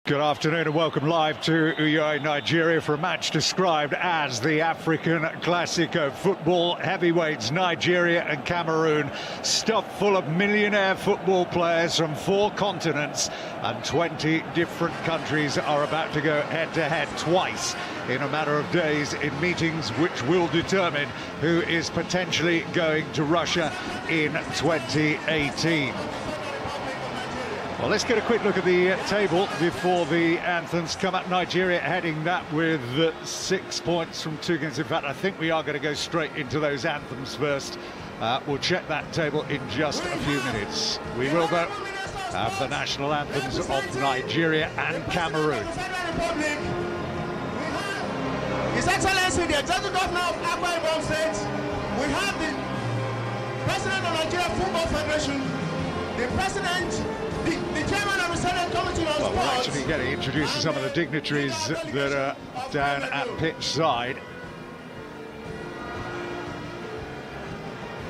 Good afternoon and welcome live to Uyo, Nigeria for a match described as the African Classico. Football heavyweights Nigeria and Cameroon, stuffed full of millionaire football players from 4 continents, and 20 different countries are about to go head-to-head twice in a matter of days in meetings which will determine who is potentially going to Russia in 2018. Well, let's get a quick look at the table before the anthems come up. Nigeria heading that with 6 points from 2 games. In fact, I think we are going to go straight into those anthems first. We'll check that table in just a few minutes. We will, though, have the national anthems of Nigeria and Cameroon. His Excellency, the Executive Governor of Akwa Ibom State, we have the President of Nigeria Football Federation, the President, the Chairman of the Senate Committee on Sports. We're actually getting introduced to some of the dignitaries that are down at pitch side.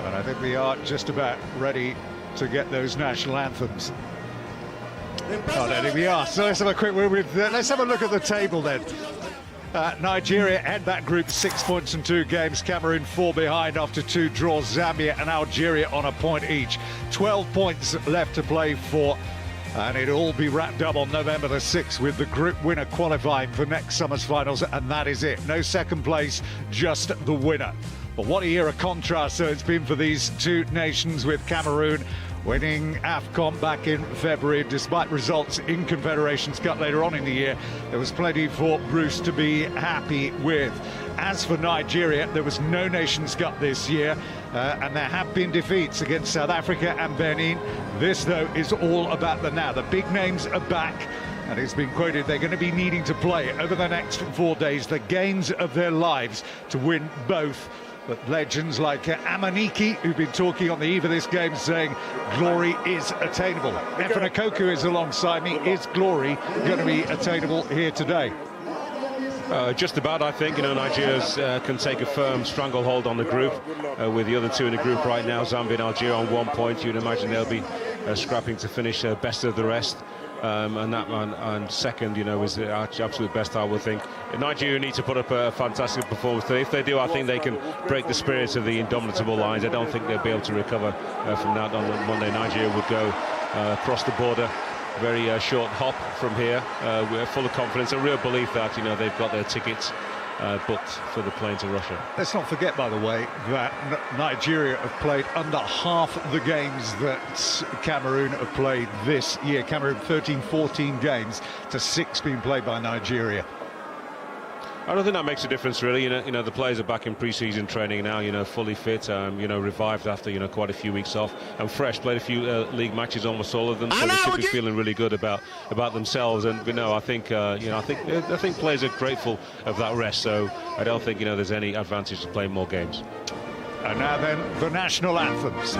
But I think we are just about ready to get those national anthems. Oh, there we are. So let's have a quick word with. Let's have a look at the table then. Nigeria head that group 6 points from 2 games. Cameroon 4 behind after 2 draws. Zambia and Algeria on a point each. 12 points left to play for, and it'll all be wrapped up on November the 6th with the group winner qualifying for next summer's finals, and that is it. No second place, just the winner. But what a year of contrast so it's been for these 2 nations, with Cameroon winning AFCON back in February. Despite results in Confederations Cup later on in the year, there was plenty for Bruce to be happy with. As for Nigeria, there was no Nations Cup this year, and there have been defeats against South Africa and Benin. This, though, is all about the now. The big names are back, and it's been quoted they're going to be needing to play over the next 4 days the games of their lives to win both. But legends like Amaniki, who've been talking on the eve of this game, saying glory is attainable. Efren Okoku is alongside me. Is glory going to be attainable here today? Just about, I think. You know, Nigeria can take a firm stranglehold on the group, with the other 2 in the group right now, Zambia and Algeria on 1 point. You'd imagine they'll be scrapping to finish best of the rest. And second, you know, is the absolute best, I would think. Nigeria need to put up a fantastic performance today. If they do, I think they can break the spirits of the indomitable Lions. I don't think they'll be able to recover from that on Monday. Nigeria would go across the border, very short hop from here. We're full of confidence, a real belief that, you know, they've got their tickets booked for the plane to Russia. Let's not forget, by the way, that Nigeria have played under half the games that Cameroon have played this year. Cameroon 13-14 games to 6 being played by Nigeria. I don't think that makes a difference, really. You know, the players are back in pre-season training now. You know, fully fit. You know, revived after quite a few weeks off, and fresh. Played a few league matches, almost all of them. So they should be feeling really good about themselves. And I think I think players are grateful of that rest. So I don't think there's any advantage to playing more games. And now then, the national anthems.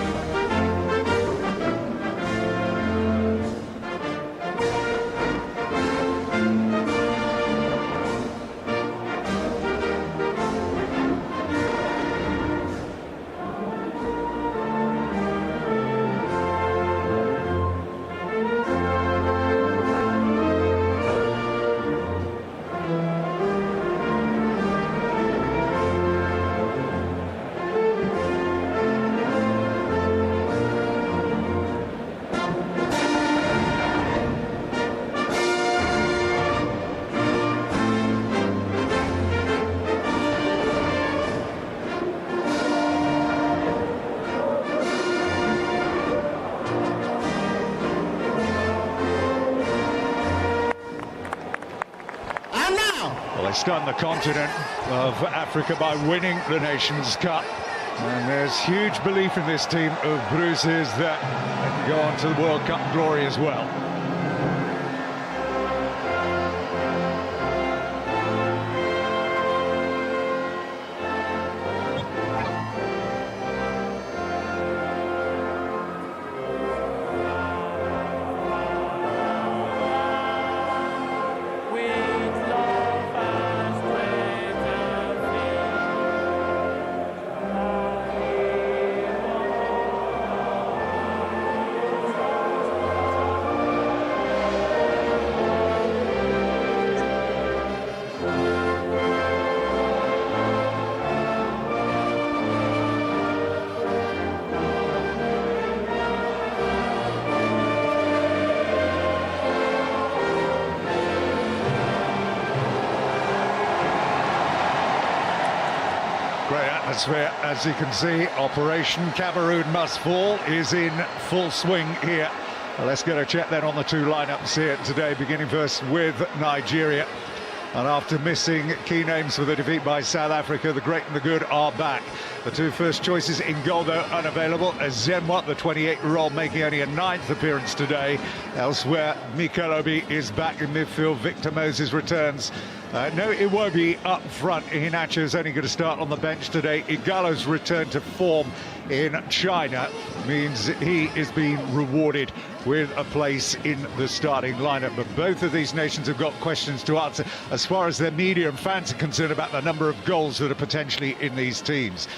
Well, they stunned the continent of Africa by winning the Nations Cup. And there's huge belief in this team of Bruce's that they can go on to the World Cup glory as well. Great atmosphere, as you can see. Operation Cameroon Must Fall is in full swing here. Well, let's get a check then on the two lineups here today, beginning first with Nigeria. And after missing key names for the defeat by South Africa, the great and the good are back. The two first choices in goal, though, unavailable. Zenwa, the 28-year-old, making only a 9th appearance today. Elsewhere, Mikel Obi is back in midfield. Victor Moses returns. No, it won't be up front. Iheanacho's only going to start on the bench today. Igalo's return to form in China means he is being rewarded with a place in the starting lineup. But both of these nations have got questions to answer as far as their media and fans are concerned about the number of goals that are potentially in these teams.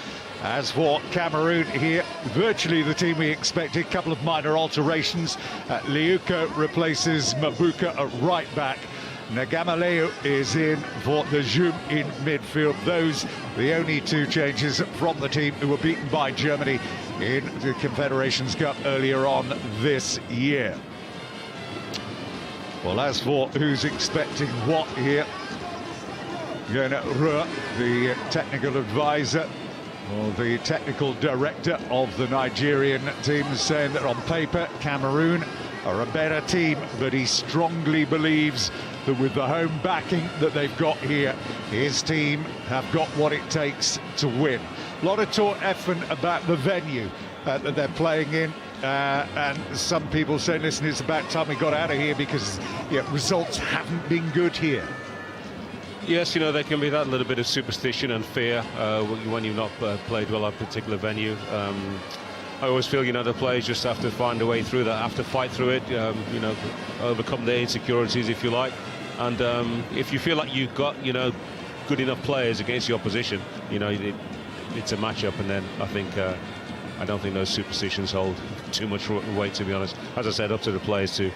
As for Cameroon here, virtually the team we expected. A couple of minor alterations. Liuko replaces Mabuka at right back. Nagamaleo is in for the Zoom in midfield. Those the only two changes from the team who were beaten by Germany in the Confederations Cup earlier on this year. Well, as for who's expecting what here, Yona Rua, the technical advisor, or the technical director of the Nigerian team, is saying that on paper Cameroon are a better team, but he strongly believes that with the home backing that they've got here, his team have got what it takes to win. A lot of talk, Effin, about the venue that they're playing in, and some people say, listen, it's about time we got out of here because results haven't been good here. Yes, you know, there can be that little bit of superstition and fear when you've not played well at a particular venue. I always feel, you know, the players just have to find a way through that, have to fight through it, you know, overcome their insecurities, if you like. And if you feel like you've got, you know, good enough players against the opposition, you know, it's a matchup. And then I think, I don't think those superstitions hold too much weight, to be honest. As I said, up to the players to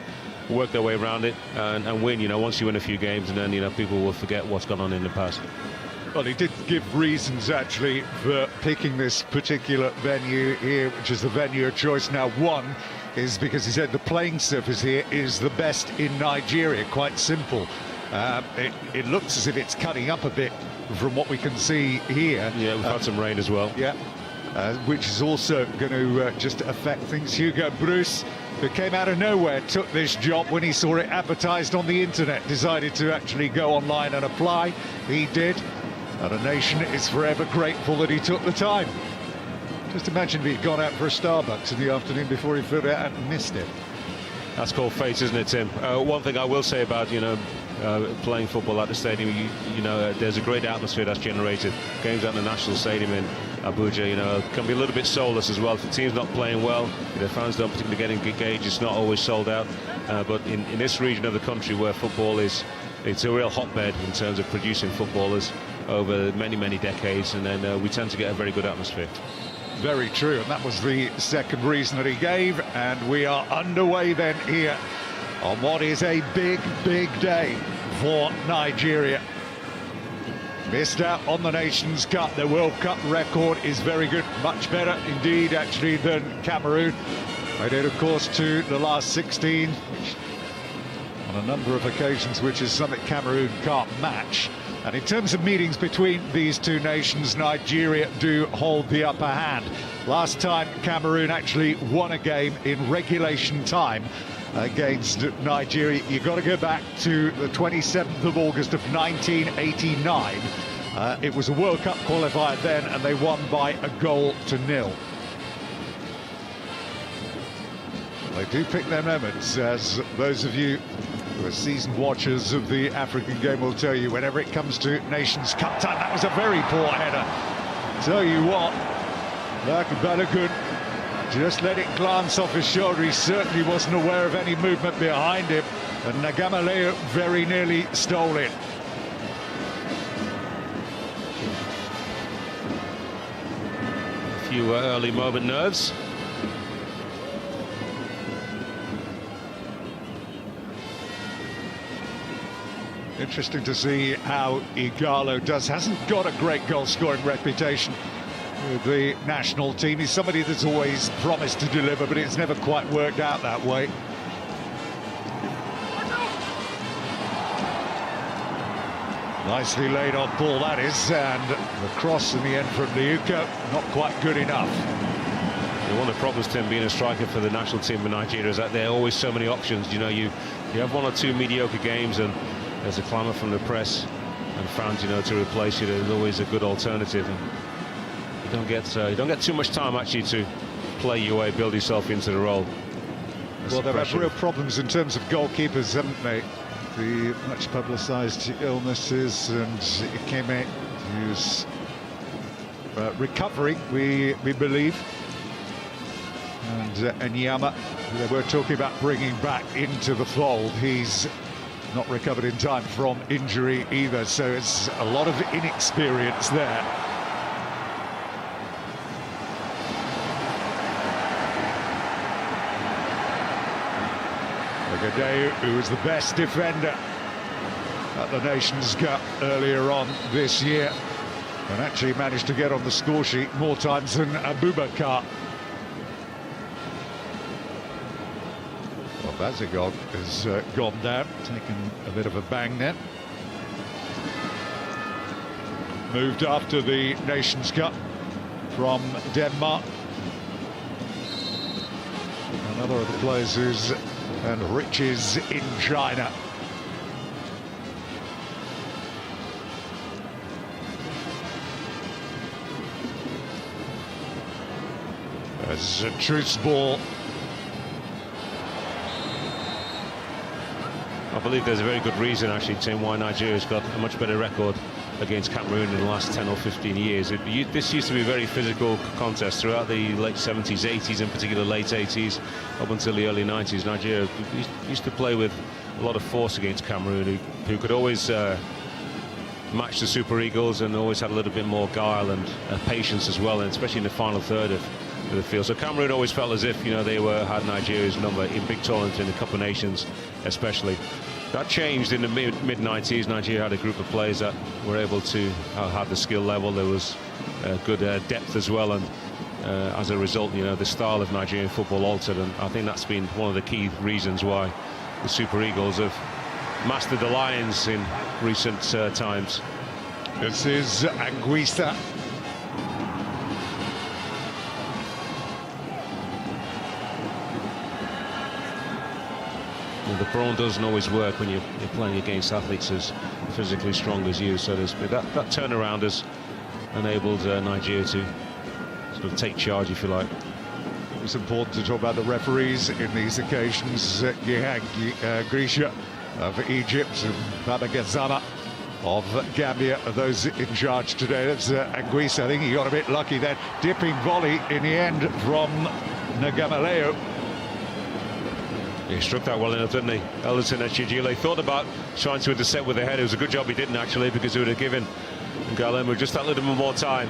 work their way around it and win. You know, once you win a few games, and then, you know, people will forget what's gone on in the past. Well, he did give reasons, actually, for picking this particular venue here, which is the venue of choice. Now, one is because he said the playing surface here is the best in Nigeria. Quite simple. It looks as if it's cutting up a bit from what we can see here. Yeah, we've had some rain as well. Yeah, which is also going to just affect things. Hugo Bruce, who came out of nowhere, took this job when he saw it advertised on the internet, decided to actually go online and apply. He did. And a nation is forever grateful that he took the time. Just imagine if he'd gone out for a Starbucks in the afternoon before he filled it out and missed it. That's called fate, isn't it, Tim? One thing I will say about, you know, playing football at the stadium, you know, there's a great atmosphere that's generated. Games at the National Stadium in Abuja, you know, can be a little bit soulless as well. If the team's not playing well, the fans don't particularly get engaged, it's not always sold out. But in this region of the country where football is, it's a real hotbed in terms of producing footballers over many decades, and then we tend to get a very good atmosphere. Very true, and that was the second reason that he gave, and we are underway then here on what is a big day for Nigeria. Missed out on the Nations Cup. The World Cup record is very good, much better indeed actually than Cameroon. Made it, of course, to the last 16 on a number of occasions, which is something Cameroon can't match. And in terms of meetings between these two nations, Nigeria do hold the upper hand. Last time Cameroon actually won a game in regulation time against Nigeria. You've got to go back to the 27th of August of 1989. It was a World Cup qualifier then, and they won by 1-0. They do pick their moments, as those of you who are seasoned watchers of the African game will tell you. Whenever it comes to Nations Cup time, that was a very poor header. Tell you what, Balogun just let it glance off his shoulder. He certainly wasn't aware of any movement behind him, and Nagamaleo very nearly stole it. A few early moment nerves. Interesting to see how Igalo does. Hasn't got a great goal-scoring reputation with the national team. He's somebody that's always promised to deliver, but it's never quite worked out that way. Nicely laid on ball, that is, and the cross in the end from Liuka, not quite good enough. One of the problems, Tim, being a striker for the national team of Nigeria is that there are always so many options. You know, you have one or two mediocre games and there's a clamour from the press and fans, you know, to replace you. There's always a good alternative, and you don't get too much time actually to play your way, build yourself into the role. Well, they've had real problems in terms of goalkeepers, haven't they? The much publicised illnesses, and Ikeme, who's recovering, we believe, and Enyama, who they were talking about bringing back into the fold. He's not recovered in time from injury either, so it's a lot of inexperience there. Ogadeu, who was the best defender at the Nations Cup earlier on this year, and actually managed to get on the score sheet more times than Abubakar. Well, Bazigog has gone down, taken a bit of a bang then. Moved after the Nations Cup from Denmark. Another of the players who's and riches in China. As a truce ball. I believe there's a very good reason, actually, Tim, why Nigeria's got a much better record against Cameroon in the last 10 or 15 years. This used to be a very physical contest throughout the late 70s, 80s, in particular late 80s, up until the early 90s. Nigeria used to play with a lot of force against Cameroon, who could always match the Super Eagles and always had a little bit more guile and patience as well, and especially in the final third of the field. So Cameroon always felt as if, you know, they had Nigeria's number in big tournaments, in the Cup of Nations especially. That changed in the mid-90s. Nigeria had a group of players that were able to have the skill level. There was good depth as well, and as a result, you know, the style of Nigerian football altered, and I think that's been one of the key reasons why the Super Eagles have mastered the Lions in recent times. This is Anguissa. The brawn doesn't always work when you're playing against athletes as physically strong as you, so there's been that turnaround has enabled Nigeria to sort of take charge, if you like. It's important to talk about the referees in these occasions. Gihang Grisha of Egypt and Baba Gazama of Gambia are those in charge today. That's Anguissa. I think he got a bit lucky then. Dipping volley in the end from Nagamaleo. He struck that well enough, didn't he? Elderton and Chijile thought about trying to intercept with the head. It was a good job he didn't, actually, because it would have given Galemu just that little bit more time.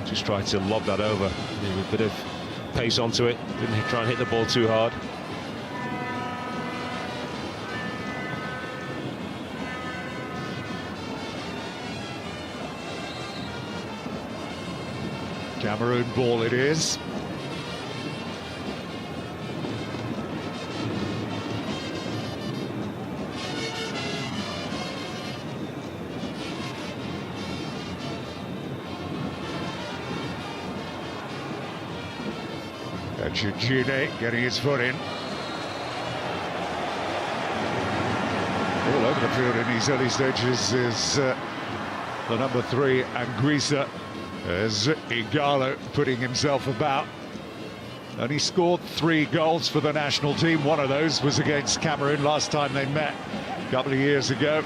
Just tried to lob that over. A bit of pace onto it. Didn't try and hit the ball too hard. Cameroon ball it is. Chijile getting his foot in. All over the field in these early stages is the number 3, Anguissa, as Igalo putting himself about. And he scored 3 goals for the national team. One of those was against Cameroon last time they met a couple of years ago.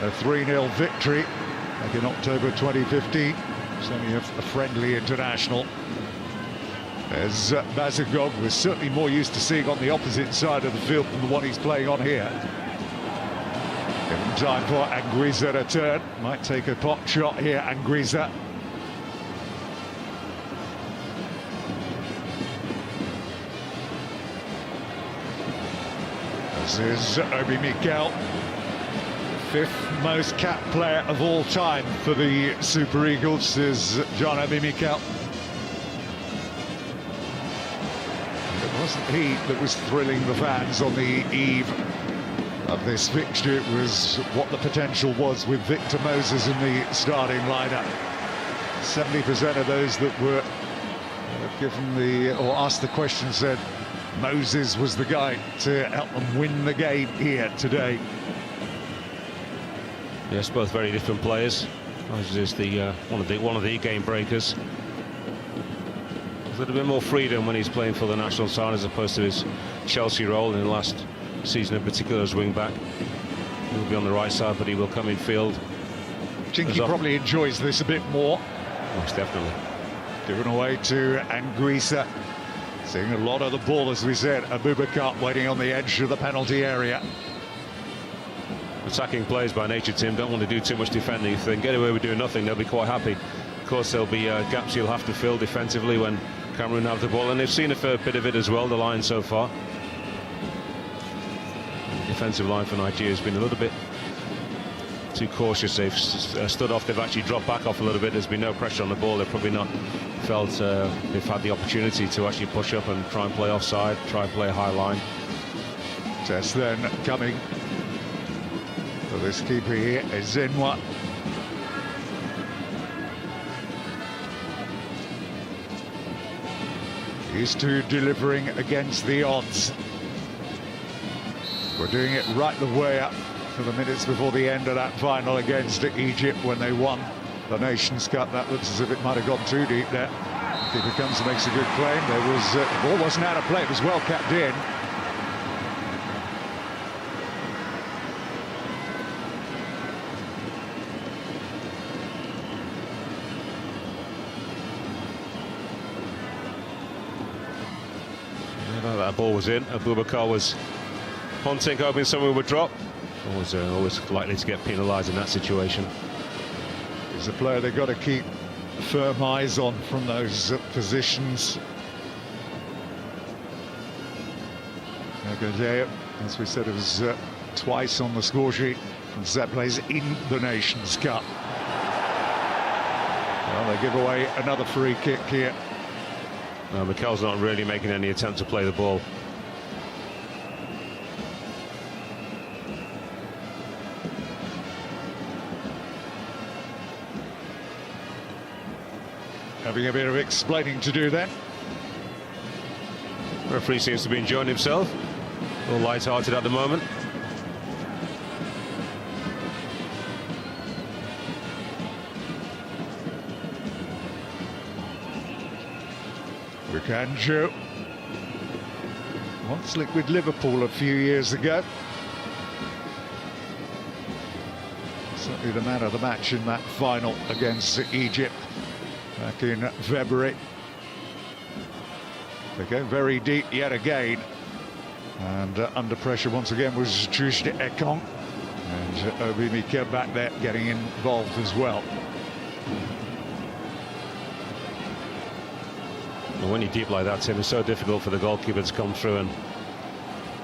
A 3-0 victory back in October 2015. It's only a friendly international. As Bazigog was certainly more used to seeing on the opposite side of the field than the one he's playing on here. Given time for Anguissa to turn. Might take a pot shot here, Anguissa. This is Obi Mikel, 5th most capped player of all time for the Super Eagles is John Obi Mikel. It wasn't he that was thrilling the fans on the eve of this fixture was what the potential was with Victor Moses in the starting lineup. 70% of those that were given or asked the question said Moses was the guy to help them win the game here today. Yes, both very different players. Moses is the one of the game breakers. A little bit more freedom when he's playing for the national side as opposed to his Chelsea role in the last season, in particular as wing back. He'll be on the right side, but he will come in field. I think he probably enjoys this a bit more. Most definitely. Given away to Anguissa. Seeing a lot of the ball, as we said. Abubakar waiting on the edge of the penalty area. Attacking players by nature, Tim, don't want to do too much defending. If they can get away with doing nothing, they'll be quite happy. Of course, there'll be gaps you'll have to fill defensively when Cameroon have the ball, and they've seen a fair bit of it as well, the line so far. The defensive line for Nigeria has been a little bit too cautious. They've stood off, they've actually dropped back off a little bit. There's been no pressure on the ball. They've probably not felt they've had the opportunity to actually push up and try and play offside, try and play a high line. Test then coming for this keeper here, Ezenwa. Used to delivering against the odds. We're doing it right the way up for the minutes before the end of that final against Egypt when they won the Nations Cup. That looks as if it might have gone too deep there. Keeper comes and makes a good claim. There was the ball wasn't out of play. It was well kept in. That ball was in. Abubakar was hunting, hoping someone would drop. Always likely to get penalised in that situation. He's a player they've got to keep firm eyes on from those positions. As we said, it was twice on the score sheet from set plays in the Nations Cup. Well, they give away another free kick here. No, Mikel's not really making any attempt to play the ball. Having a bit of explaining to do then. Referee seems to be enjoying himself. A little light-hearted at the moment. Kanjo once linked with Liverpool a few years ago. Certainly the man of the match in that final against Egypt back in February. They go very deep yet again, and under pressure once again was Juste Ekong, and Obi Mika back there getting involved as well. When you're deep like that, Tim, it's so difficult for the goalkeeper to come through and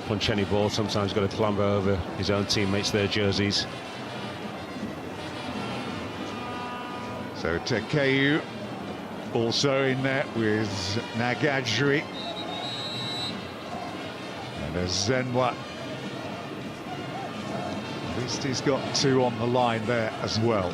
punch any ball. Sometimes got to clamber over his own teammates, their jerseys. So Tekeyu also in there with Nagajri. And there's Zenwa. At least he's got two on the line there as well.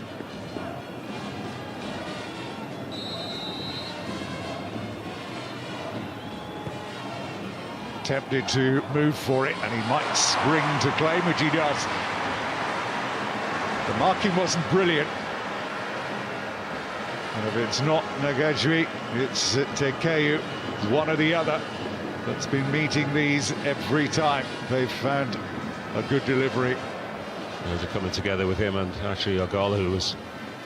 Tempted to move for it, and he might spring to claim, which he does. The marking wasn't brilliant. And if it's not Nagajri, it's Tekeyu, one or the other, that's been meeting these every time they've found a good delivery. They're coming together with him and actually Ogala, who was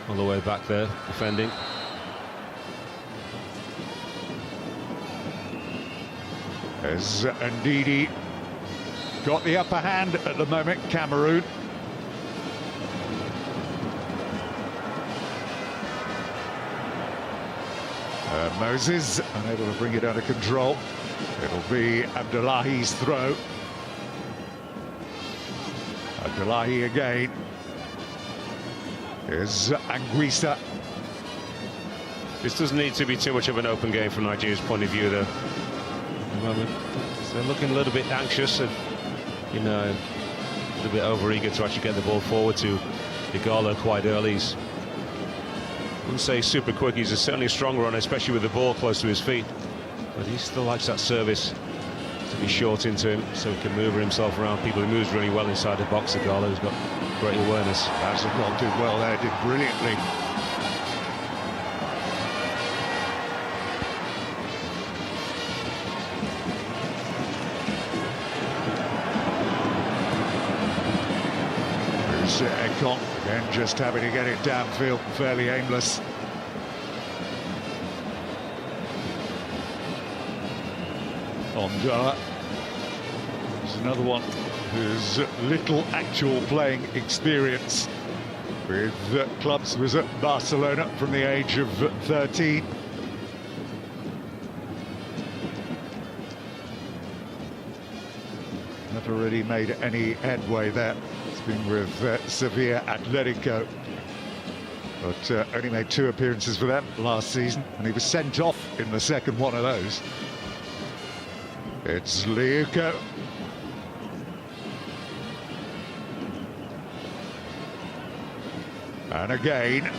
on the way back there defending. As Ndidi got the upper hand at the moment, Cameroon. Moses unable to bring it under control. It'll be Abdullahi's throw. Abdullahi again. Here's Anguissa. This doesn't need to be too much of an open game from Nigeria's point of view, though. At the moment, they're looking a little bit anxious, and little bit over-eager to actually get the ball forward to Igalo quite early. I wouldn't say super quick, he's certainly a strong runner, especially with the ball close to his feet. But he still likes that service to be short into him, so he can move himself around people. He moves really well inside the box, Igalo. He's got great awareness. Basagol did well there, did brilliantly. Ekong again, just having to get it downfield, fairly aimless. Ondoa is another one who's little actual playing experience with clubs. Was at Barcelona from the age of 13. Never really made any headway there. It's been with Sevilla Atletico, but only made 2 appearances for them last season, and he was sent off in the second one of those. It's Liuko. And again.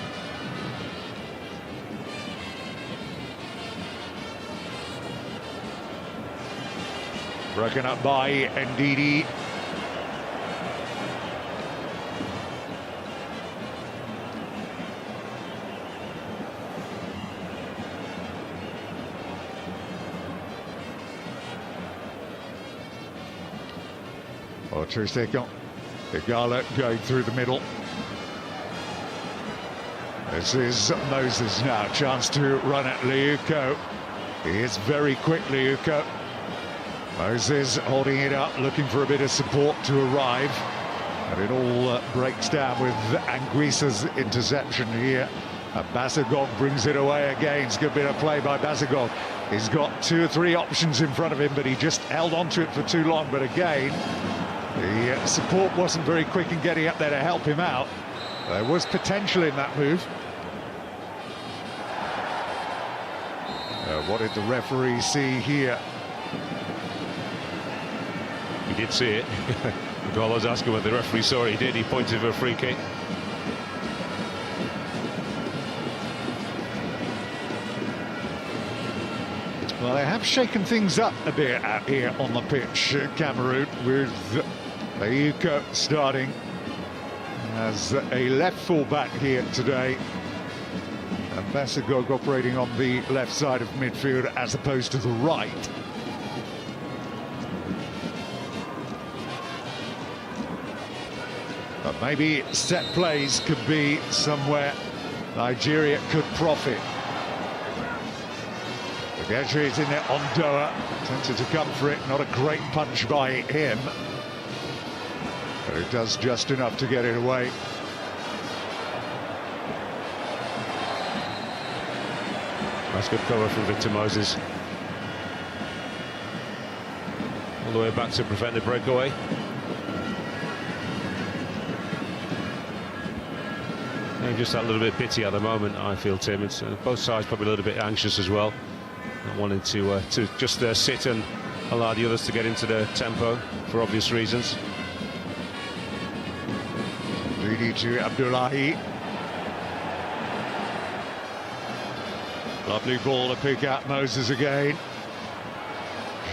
Broken up by Ndidi. Second. Igalo going through the middle. This is Moses now. Chance to run at Liuko. He is very quick, Liuko. Moses holding it up, looking for a bit of support to arrive. And it all breaks down with Anguissa's interception here. And Basagol brings it away again. It's a good bit of play by Basagol. He's got 2 or 3 options in front of him, but he just held on to it for too long. But again, the support wasn't very quick in getting up there to help him out. There was potential in that move. What did the referee see here? He did see it. Igalo was asking what the referee saw. He did. He pointed for a free kick. Well, they have shaken things up a bit out here on the pitch, Cameroon, with Liuko starting as a left full-back here today. And Basagog operating on the left side of midfield as opposed to the right. But maybe set plays could be somewhere Nigeria could profit. The entry is in there, Ondoa attempted to come for it, not a great punch by him. But it does just enough to get it away. Nice good cover from Victor Moses. All the way back to prevent the breakaway. And just that little bit bitty at the moment, I feel, Tim. It's both sides probably a little bit anxious as well. Not wanting to just sit and allow the others to get into the tempo for obvious reasons. Leading to Abdullahi. Lovely ball to pick out Moses again.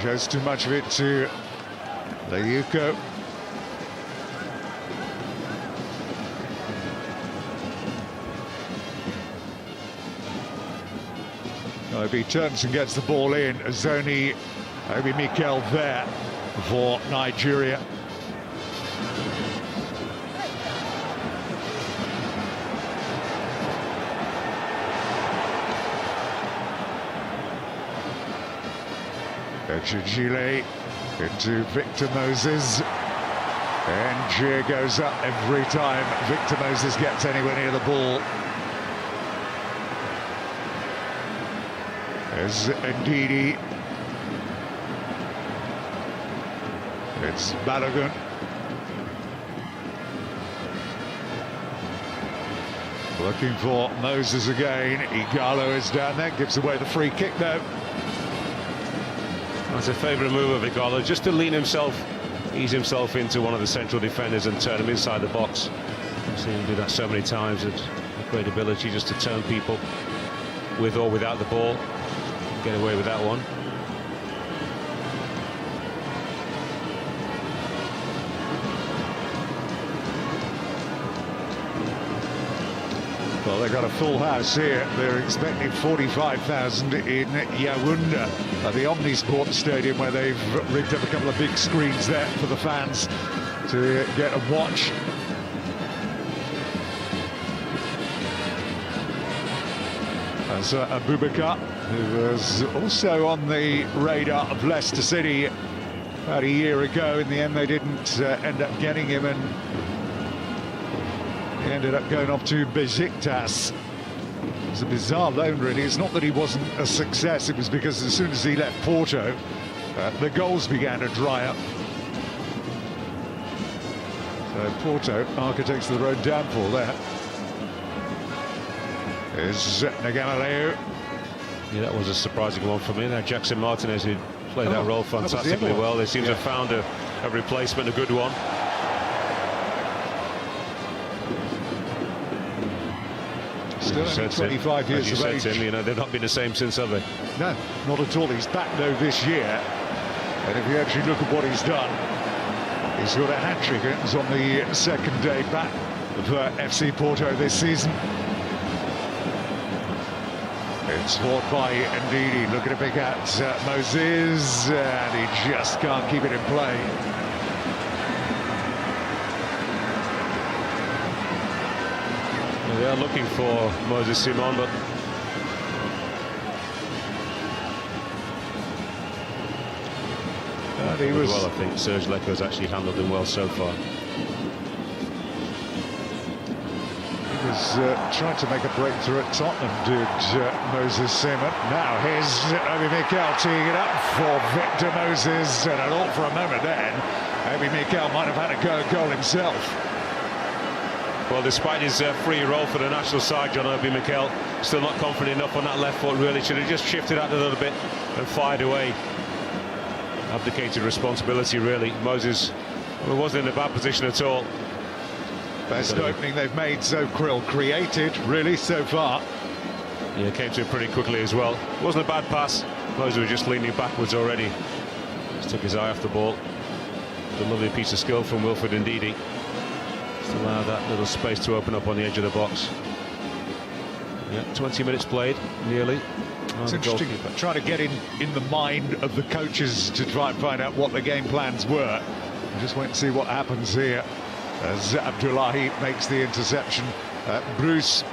Shows too much of it to Liuko. If he turns and gets the ball in, Zoni, Obi Mikel there for Nigeria. Echigile into Victor Moses. And cheer goes up every time Victor Moses gets anywhere near the ball. There's Ndidi. It's Balogun. Looking for Moses again. Igalo is down there, gives away the free kick though. That's a favourite move of Igalo, just to lean himself ease himself into one of the central defenders and turn him inside the box. I've seen him do that so many times. It's a great ability just to turn people with or without the ball. Get away with that one. Well, they've got a full house here. They're expecting 45,000 in Yaoundé at the Omnisport Stadium, where they've rigged up a couple of big screens there for the fans to get a watch. As Abubakar, who was also on the radar of Leicester City about a year ago. In the end, they didn't end up getting him, and he ended up going off to Besiktas. It was a bizarre loan, really. It's not that he wasn't a success, it was because as soon as he left Porto, the goals began to dry up. So Porto, architects of their own downfall there. Is Nagamalew. Yeah, that was a surprising one for me. Now Jackson Martinez, who played that role fantastically well. They seem to have found a replacement, a good one. Still only 25 years of age. Tim, you know, they've not been the same since, have they? No, not at all. He's back though this year, and if you actually look at what he's done, he's got a hat-trick. It was on the second day back for FC Porto this season. It's fought by Ndidi, looking to pick out Moses, and he just can't keep it in play. They are looking for Moses Simon, but he was well. I think Serge Leko has actually handled him well so far. He was trying to make a breakthrough at Tottenham, did Moses Simon. Now here's Obi Mikel teeing it up for Victor Moses, and I thought for a moment then Obi Mikel might have had a go at goal himself. Well, despite his free role for the national side, John, Obi Mikel still not confident enough on that left foot, really. Should have just shifted out a little bit and fired away. Abdicated responsibility, really. Moses wasn't in a bad position at all. Best opening they've made, so Krill created, really, so far. Yeah, came to it pretty quickly as well. Wasn't a bad pass. Moses was just leaning backwards already. Just took his eye off the ball. A lovely piece of skill from Wilfred Ndidi. Just allow that little space to open up on the edge of the box. Yeah, 20 minutes played, nearly. It's interesting, trying to get in the mind of the coaches to try and find out what the game plans were. We'll just wait and see what happens here as Abdullahi makes the interception. Bruce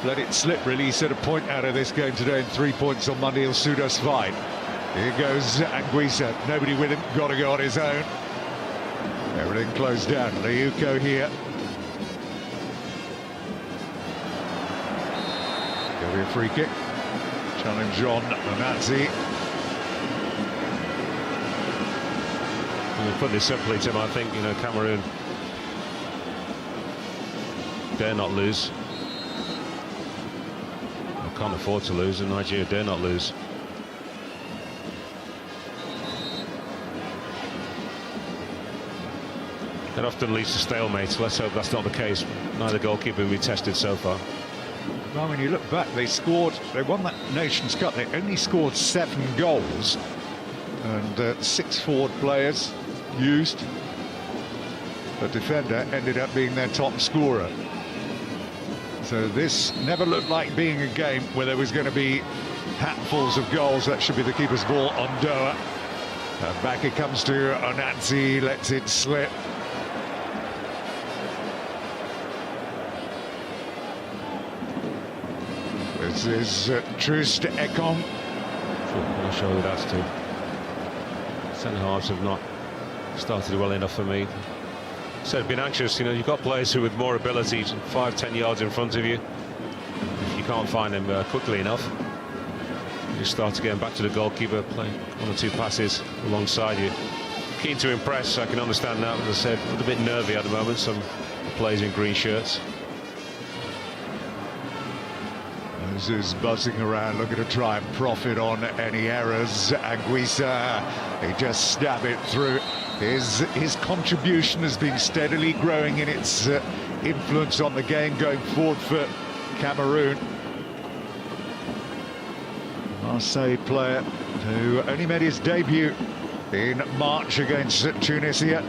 let it slip, really. He set a point out of this game today and 3 points on Monday. He'll suit us fine. Here goes Anguissa, nobody with him, got to go on his own. Everything closed down. Liuko here. Going to be a free kick. Challenge on Nazi. Put this simply, Tim, I think, you know, Cameroon dare not lose. They can't afford to lose, and Nigeria dare not lose. It often leads to stalemates. Let's hope that's not the case. Neither goalkeeper will be tested so far. Well, when you look back, they won that Nations Cup. They only scored 7 goals, and 6 forward players used. The defender ended up being their top scorer. So this never looked like being a game where there was going to be hatfuls of goals. That should be the keeper's ball on Doa. Back it comes to Onanzi, lets it slip. This is Troost Ekong. I'm not sure who that's to. Centre halves have not started well enough for me. So I've been anxious, you know, you've got players who with more ability, 5-10 yards in front of you. If you can't find them quickly enough, you just start to get them back to the goalkeeper, play 1 or 2 passes alongside you. Keen to impress, I can understand that. As I said, a little bit nervy at the moment, some players in green shirts. Moses buzzing around, looking to try and profit on any errors. Anguissa, he just stab it through. His contribution has been steadily growing in its influence on the game going forward for Cameroon. Marseille player who only made his debut in March against Tunisia.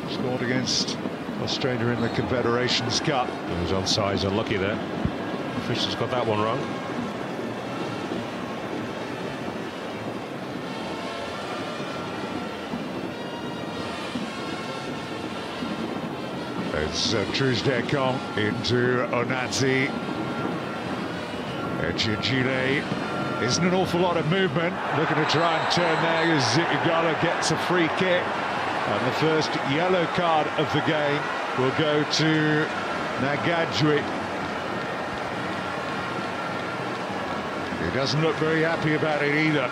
Scored against Australia in the Confederations Cup. He was onside, he's unlucky there. Officials got that one wrong. It's Truz-Dekong into Onatsi. Chile isn't an awful lot of movement. Looking to try and turn there as Igalo gets a free kick. And the first yellow card of the game will go to Nagadjui. He doesn't look very happy about it either.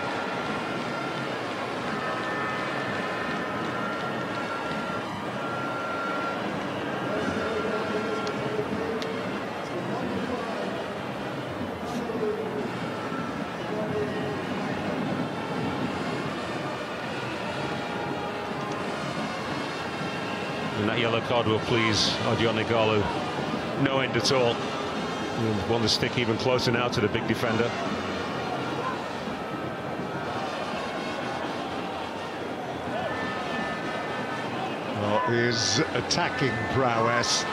And that yellow card will please Odion Igalo no end at all. He'll want to stick even closer now to the big defender. Well, his attacking prowess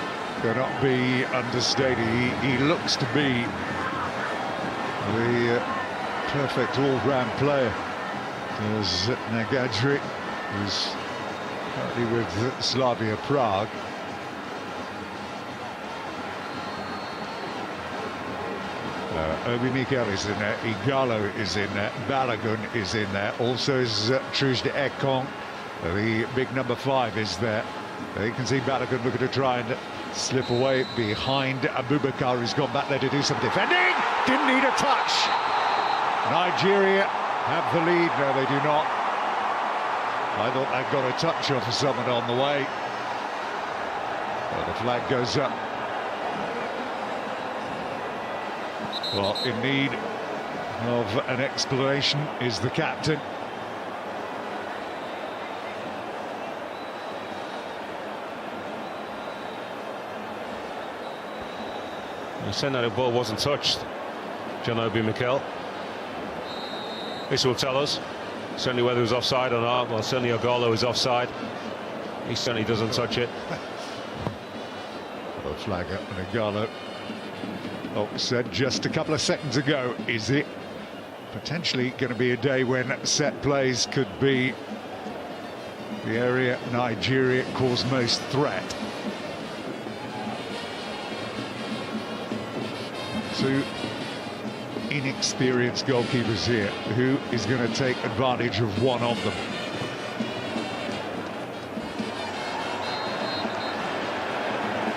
cannot be understated. He looks to be the perfect all-round player. There's Nagadjui, who's currently with Slavia Prague. Obi Mikel is in there, Igalo is in there, Balogun is in there, also is Truz-Dekong, the big number 5 is there. You can see Balogun looking to try and slip away behind Abubakar, who's gone back there to do some defending. Didn't need a touch. Nigeria have the lead. No, they do not. I thought that got a touch off of someone on the way. Well, the flag goes up. Well, in need of an explanation is the captain. You said that the ball wasn't touched, John Obi Mikel. This will tell us certainly whether it was offside or not. Well, certainly Igalo is offside. He certainly doesn't touch it. Well, flag up and Igalo. Oh, said just a couple of seconds ago, is it potentially going to be a day when set plays could be the area Nigeria cause most threat? Two inexperienced goalkeepers here. Who is going to take advantage of one of them?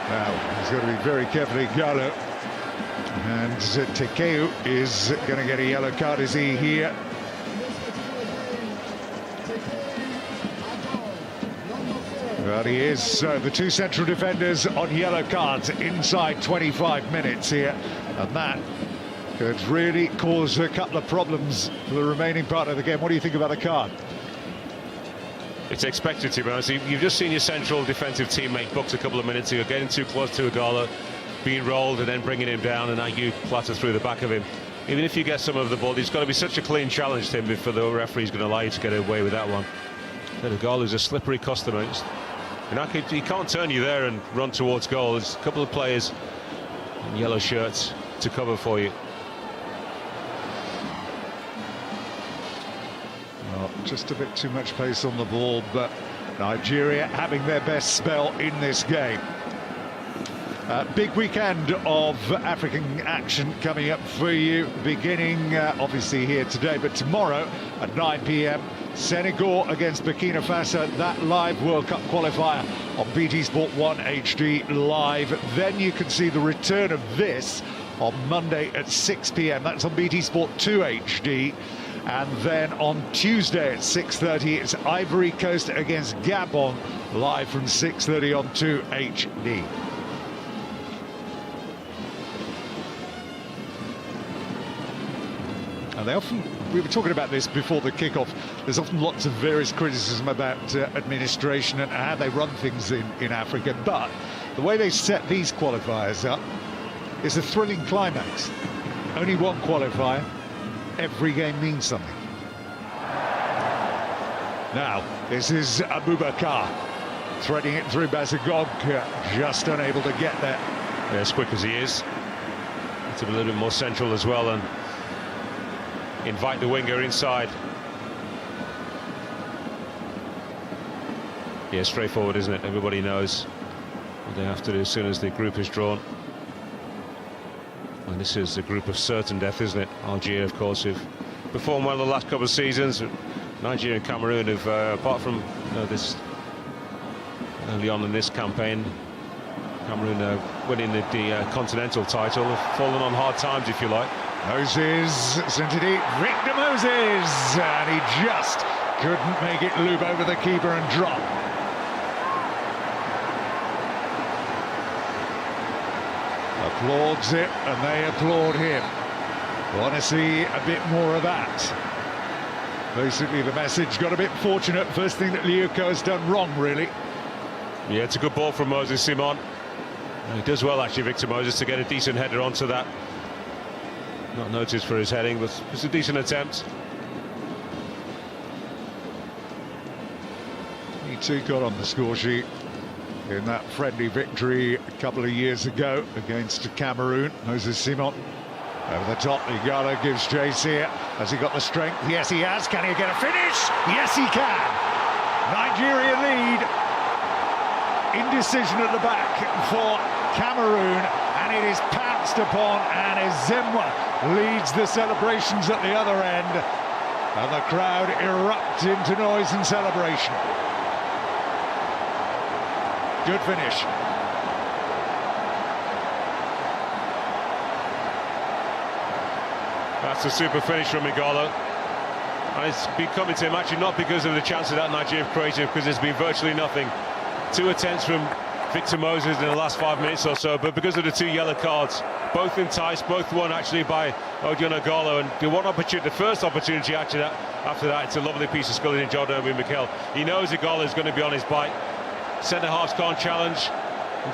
Now, he's got to be very careful, Igalo. And Tekeu is going to get a yellow card. Is he here? Well, he is. So the two central defenders on yellow cards inside 25 minutes here. And that could really cause a couple of problems for the remaining part of the game. What do you think about the card? It's expected, to be honest. You've just seen your central defensive teammate booked a couple of minutes ago, getting too close to Igalo, being rolled and then bringing him down, and now you platter through the back of him. Even if you get some of the ball, it's got to be such a clean challenge, Tim, before the referee's going to allow you to get away with that one. Igalo's a slippery customer. He can't turn you there and run towards goal. There's a couple of players in yellow shirts to cover for you. Well, just a bit too much pace on the ball, but Nigeria having their best spell in this game. Big weekend of African action coming up for you, beginning obviously here today, but tomorrow at 9 p.m. Senegal against Burkina Faso, that live World Cup qualifier on BT Sport 1 HD live. Then you can see the return of this on Monday at 6 p.m. That's on BT Sport 2 HD. And then on Tuesday at 6:30, it's Ivory Coast against Gabon, live from 6:30 on 2 HD. we were talking about this before the kickoff. There's often lots of various criticism about administration and how they run things in Africa, but the way they set these qualifiers up is a thrilling climax. Only one qualifier, every game means something. Now, this is Abubakar threading it through Basagog, just unable to get there. Yeah, as quick as he is, to be a little bit more central as well and invite the winger inside. Yeah, straightforward, isn't it? Everybody knows what they have to do as soon as the group is drawn. And this is a group of certain death, isn't it? Algeria, of course, who've performed well the last couple of seasons. Nigeria and Cameroon have, apart from this early on in this campaign, Cameroon winning the continental title, have fallen on hard times, if you like. Moses, Sintidi, Victor Moses, and he just couldn't make it loop over the keeper and drop. Applauds it, and they applaud him. Want to see a bit more of that. Basically, the message got a bit fortunate. First thing that Liuko has done wrong, really. Yeah, it's a good ball from Moses Simon. He does well, actually, Victor Moses, to get a decent header onto that. Not noticed for his heading, but it's a decent attempt. He too got on the score sheet in that friendly victory a couple of years ago against Cameroon. Moses Simon over the top. Igalo gives JC it. Has he got the strength? Yes, he has. Can he get a finish? Yes, he can. Nigeria lead. Indecision at the back for Cameroon, and it is pounced upon, and Ezemwa leads the celebrations at the other end, and the crowd erupt into noise and celebration. Good finish. That's a super finish from Igalo. And it's been coming to him actually not because of the chances that Nigeria have created, because there's been virtually nothing. 2 attempts from Victor Moses in the last 5 minutes or so, but because of the 2 yellow cards, both enticed, both won actually by Odion Igalo, and the first opportunity actually after that, it's a lovely piece of sculling in Jordan Mikel. He knows Igalo is going to be on his bite. Centre halves can't challenge.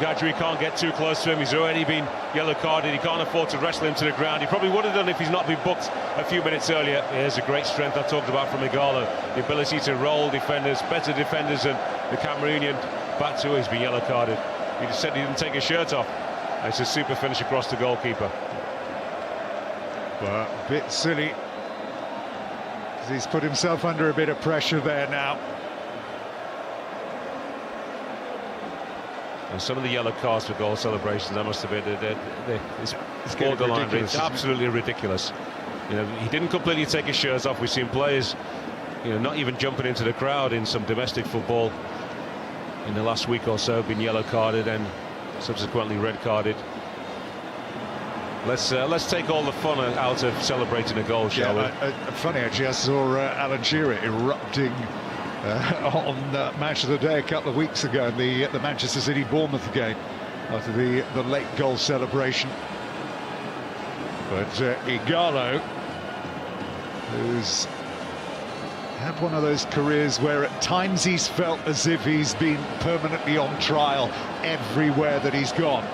Gadri can't get too close to him. He's already been yellow carded. He can't afford to wrestle him to the ground. He probably would have done if he's not been booked a few minutes earlier. Here's a great strength I talked about from Igalo. The ability to roll defenders, better defenders than the Cameroonian. Back to he's been yellow carded. He just said he didn't take his shirt off. And it's a super finish across the goalkeeper. But a bit silly. He's put himself under a bit of pressure there now. And some of the yellow cards for goal celebrations, I must have been, it's borderline. It's absolutely ridiculous. You know, he didn't completely take his shirts off. We've seen players, you know, not even jumping into the crowd in some domestic football in the last week or so, been yellow carded and subsequently red carded. Let's take all the fun out of celebrating a goal, shall we? Funny, actually, I saw Alan Shearer erupting on Match of the Day a couple of weeks ago in the Manchester City Bournemouth game after the late goal celebration. But Igalo, who's had one of those careers where at times he's felt as if he's been permanently on trial everywhere that he's gone.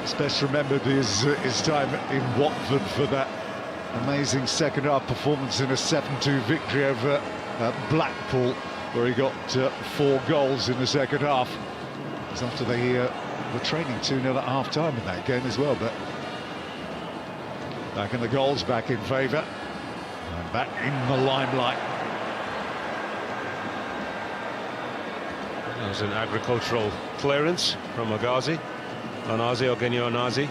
It's best remembered his time in Watford for that amazing second half performance in a 7-2 victory over Blackpool, where he got 4 goals in the second half. It was after they were trailing 2-0 at half-time in that game as well. But back in the goals, back in favour, and back in the limelight. There's an agricultural clearance from Ogenyo Onazi.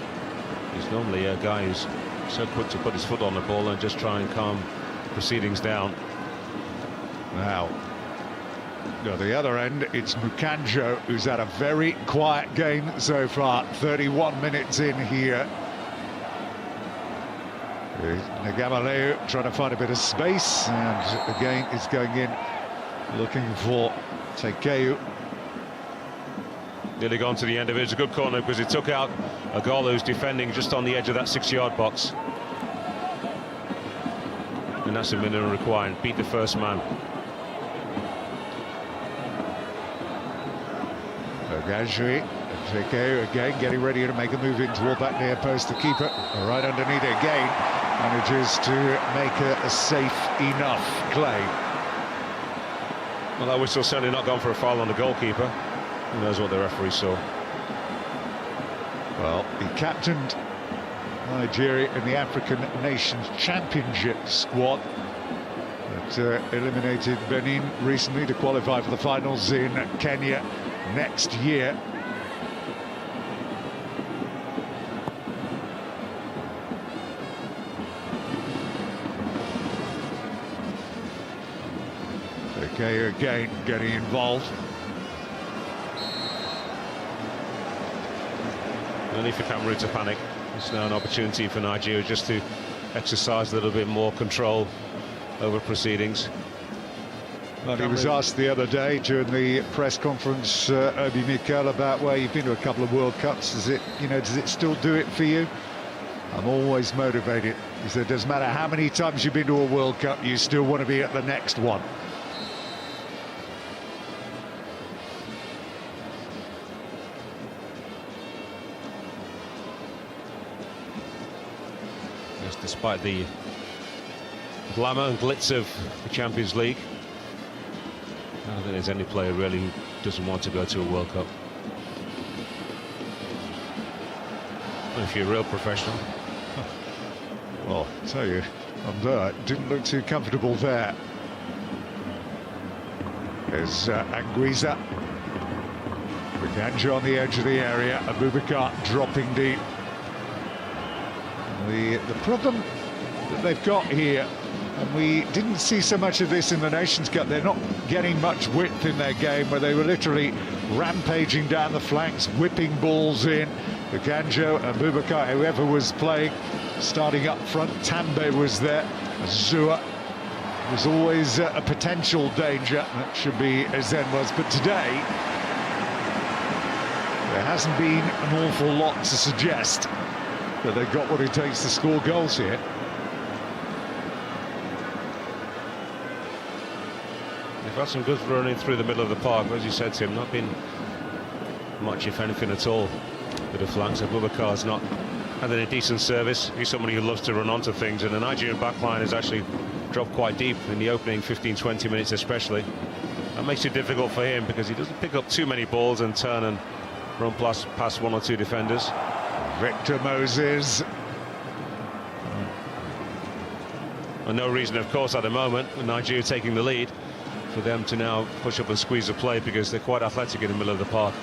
He's normally a guy who's so quick to put his foot on the ball and just try and calm proceedings down. Now, at the other end, it's Mukanjo, who's had a very quiet game so far. 31 minutes in here. Nagamaleu trying to find a bit of space, and again is going in, looking for Tekeu. Nearly gone to the end of it. It's a good corner because it took out a goal who's defending just on the edge of that 6-yard box. and that's the minimum required. Beat the first man. Ogajri, again getting ready to make a move in toward that near post. The keeper right underneath it again manages to make a safe enough claim. Well, that whistle's certainly not gone for a foul on the goalkeeper. Who knows what the referee saw? Well, he captained Nigeria in the African Nations Championship squad that eliminated Benin recently to qualify for the finals in Kenya next year. Okay, again getting involved. No need for Cameroon to panic. It's now an opportunity for Nigeria just to exercise a little bit more control over proceedings. Well, he was asked the other day during the press conference, Obi Mikel, about where you've been to a couple of World Cups. Does it still do it for you? I'm always motivated. He said, doesn't matter how many times you've been to a World Cup, you still want to be at the next one. Yes, despite the glamour and glitz of the Champions League, I don't think there's any player really who doesn't want to go to a World Cup. Well, if you're a real professional. Well, I tell you, didn't look too comfortable there. There's Anguissa. Ganja on the edge of the area. Abubakar dropping deep. The problem that they've got here, and we didn't see so much of this in the Nations Cup, they're not getting much width in their game, where they were literally rampaging down the flanks, whipping balls in. The Ganjo and Boubacar, whoever was playing, starting up front. Tambe was there. Zua was always a potential danger. That should be Ezen was, but today there hasn't been an awful lot to suggest that they've got what it takes to score goals here. They've had some good running through the middle of the park, but as you said, Tim, not been much, if anything at all, with the flanks. Abubakar's not had a decent service. He's somebody who loves to run onto things, and the Nigerian backline has actually dropped quite deep in the opening 15-20 minutes especially. That makes it difficult for him because he doesn't pick up too many balls and turn and run past one or two defenders. Victor Moses. And no reason, of course, at the moment, with Nigeria taking the lead, for them to now push up and squeeze the play, because they're quite athletic in the middle of the park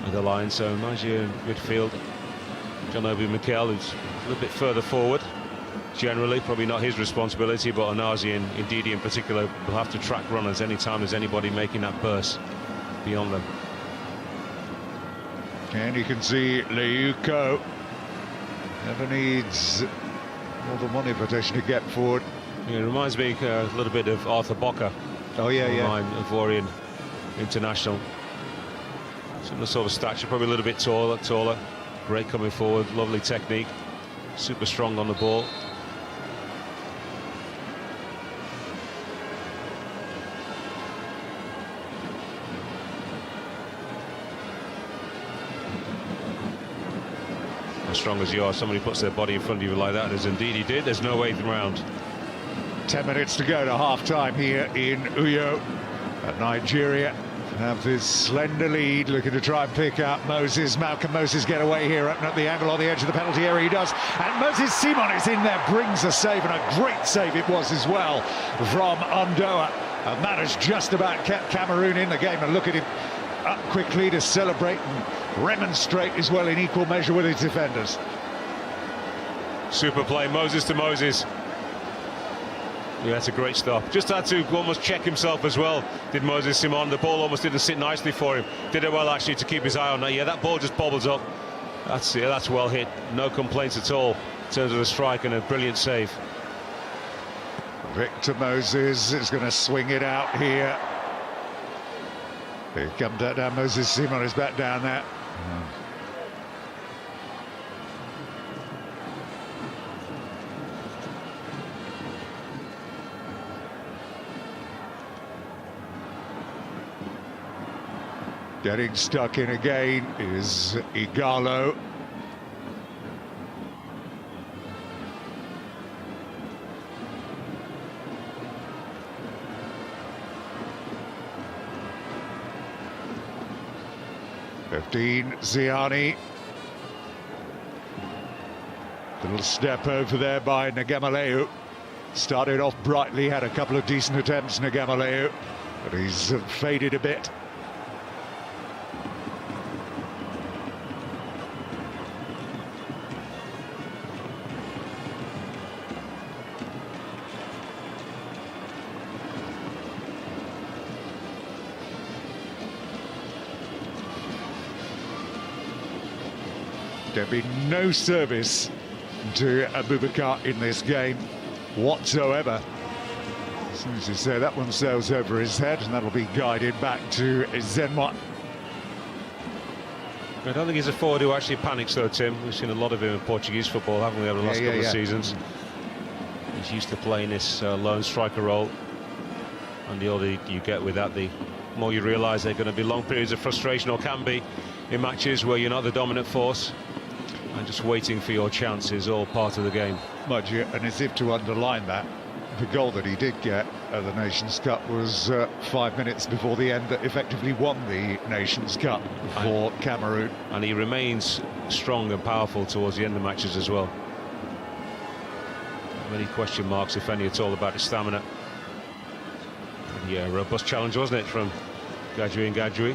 with the line. So Nigeria midfield, John Obi Mikel, who's a little bit further forward. Generally, probably not his responsibility, but Onazi and Ndidi in particular will have to track runners anytime there's anybody making that burst beyond them. And you can see Leuko never needs more than one invitation to get forward. Yeah, it reminds me a little bit of Arthur Bocker. Oh yeah, yeah. Ivorian international. Similar sort of stature, probably a little bit taller. Great coming forward, lovely technique, super strong on the ball. As strong as you are, somebody puts their body in front of you like that, as indeed he did, there's no way round. 10 minutes to go to half-time here in Uyo. Nigeria have this slender lead, looking to try and pick up Moses. Malcolm Moses get away here, open up the angle on the edge of the penalty area. He does, and Moses Simon is in there, brings a save, and a great save it was as well from Undoa. And that has just about kept Cameroon in the game. And look at him up quickly to celebrate and remonstrate as well in equal measure with his defenders. Super play, Moses to Moses. Yeah, that's a great stop. Just had to almost check himself as well, did Moses Simon. The ball almost didn't sit nicely for him. Did it well, actually, to keep his eye on that. Yeah, that ball just bobbles up. That's well hit. No complaints at all in terms of the strike, and a brilliant save. Victor Moses is going to swing it out here. Here comes down. Moses Simon is back down there. Getting stuck in again is Igalo. Ziani. Little step over there by Ngemaleu. Started off brightly, had a couple of decent attempts, Ngemaleu, but he's faded a bit. There'll be no service to Abubakar in this game whatsoever. As soon as you say that one sails over his head, and that'll be guided back to Zenwa. I don't think he's a forward who actually panics though, Tim. We've seen a lot of him in Portuguese football, haven't we, over the last couple of seasons. He's used to playing this lone striker role, and the older you get with that, the more you realise there are going to be long periods of frustration, or can be, in matches where you're not the dominant force. And just waiting for your chance is all part of the game. And as if to underline that, the goal that he did get at the Nations Cup was 5 minutes before the end, that effectively won the Nations Cup for Cameroon. And he remains strong and powerful towards the end of matches as well. Many question marks, if any at all, about his stamina. Yeah, robust challenge, wasn't it, from Gadjui and Gadjui.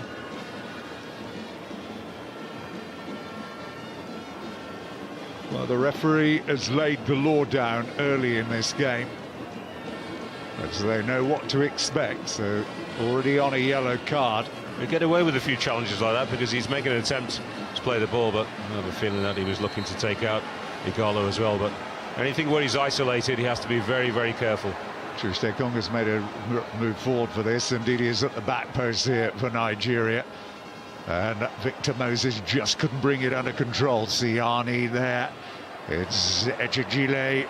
Well, the referee has laid the law down early in this game, so they know what to expect. So already on a yellow card. He'll get away with a few challenges like that because he's making an attempt to play the ball, but I have a feeling that he was looking to take out Igalo as well. But anything where he's isolated, he has to be very, very careful. Tuesday Conga's made a move forward for this. Indeed, he is at the back post here for Nigeria. And Victor Moses just couldn't bring it under control. Siani there. It's Echejile.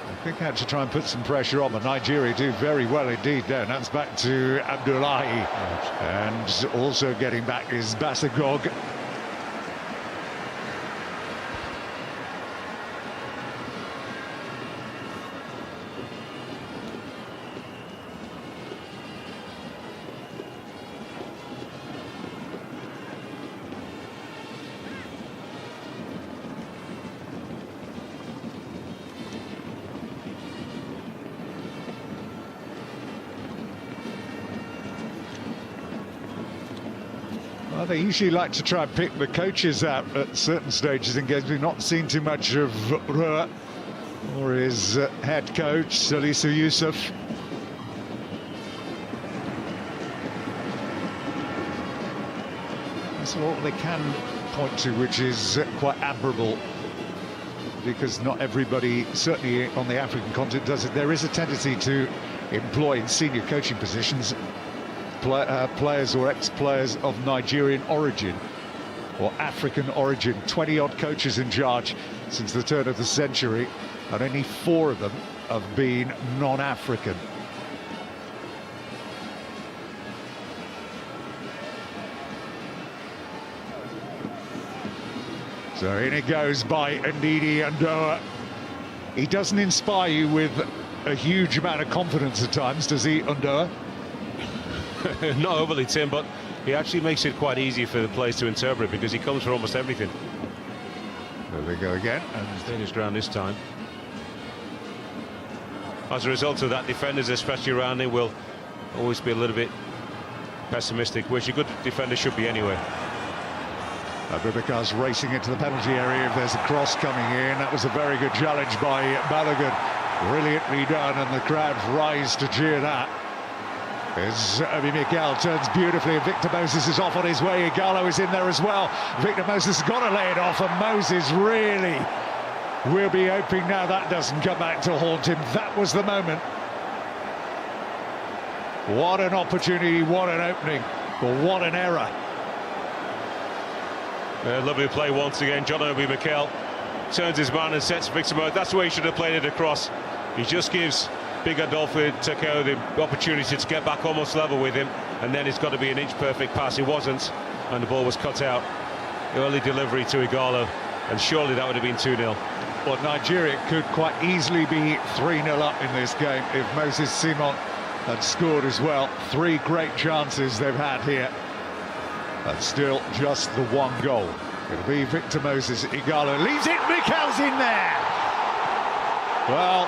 I think I had to try and put some pressure on, but Nigeria do very well indeed there. And that's back to Abdullahi. And also getting back is Basagog. Well, they usually like to try and pick the coaches out at certain stages in games. We've not seen too much of Rua or his head coach, Salisu Yusuf. That's what they can point to, which is quite admirable, because not everybody, certainly on the African continent, does it. There is a tendency to employ in senior coaching positions players or ex-players of Nigerian origin or African origin. 20-odd coaches in charge since the turn of the century, and only 4 of them have been non-African. So in it goes by Ndidi Ndoa. He doesn't inspire you with a huge amount of confidence at times, does he, Ndoa? Not overly, Tim, but he actually makes it quite easy for the players to interpret, because he comes for almost everything. There we go again. And stayed his ground this time. As a result of that, defenders, especially around him, will always be a little bit pessimistic, which a good defender should be anyway. Abubakar's racing into the penalty area if there's a cross coming in. That was a very good challenge by Balogun. Brilliantly done, and the crowd rise to cheer that. As Obi Mikel turns beautifully, and Victor Moses is off on his way. Igalo is in there as well. Victor Moses has got to lay it off, and Moses really will be hoping now that doesn't come back to haunt him. That was the moment. What an opportunity, what an opening, but what an error. Lovely play once again. John Obi Mikel turns his man and sets Victor Moses. That's the way he should have played it across. He just gives Big Adolfo took out the opportunity to get back almost level with him, and then it's got to be an inch-perfect pass. It wasn't, and the ball was cut out. Early delivery to Igalo, and surely that would have been 2-0. Well, Nigeria could quite easily be 3-0 up in this game if Moses Simon had scored as well. 3 great chances they've had here, and still just the 1 goal. It'll be Victor Moses. Igalo leaves it, Mikel's in there! Well,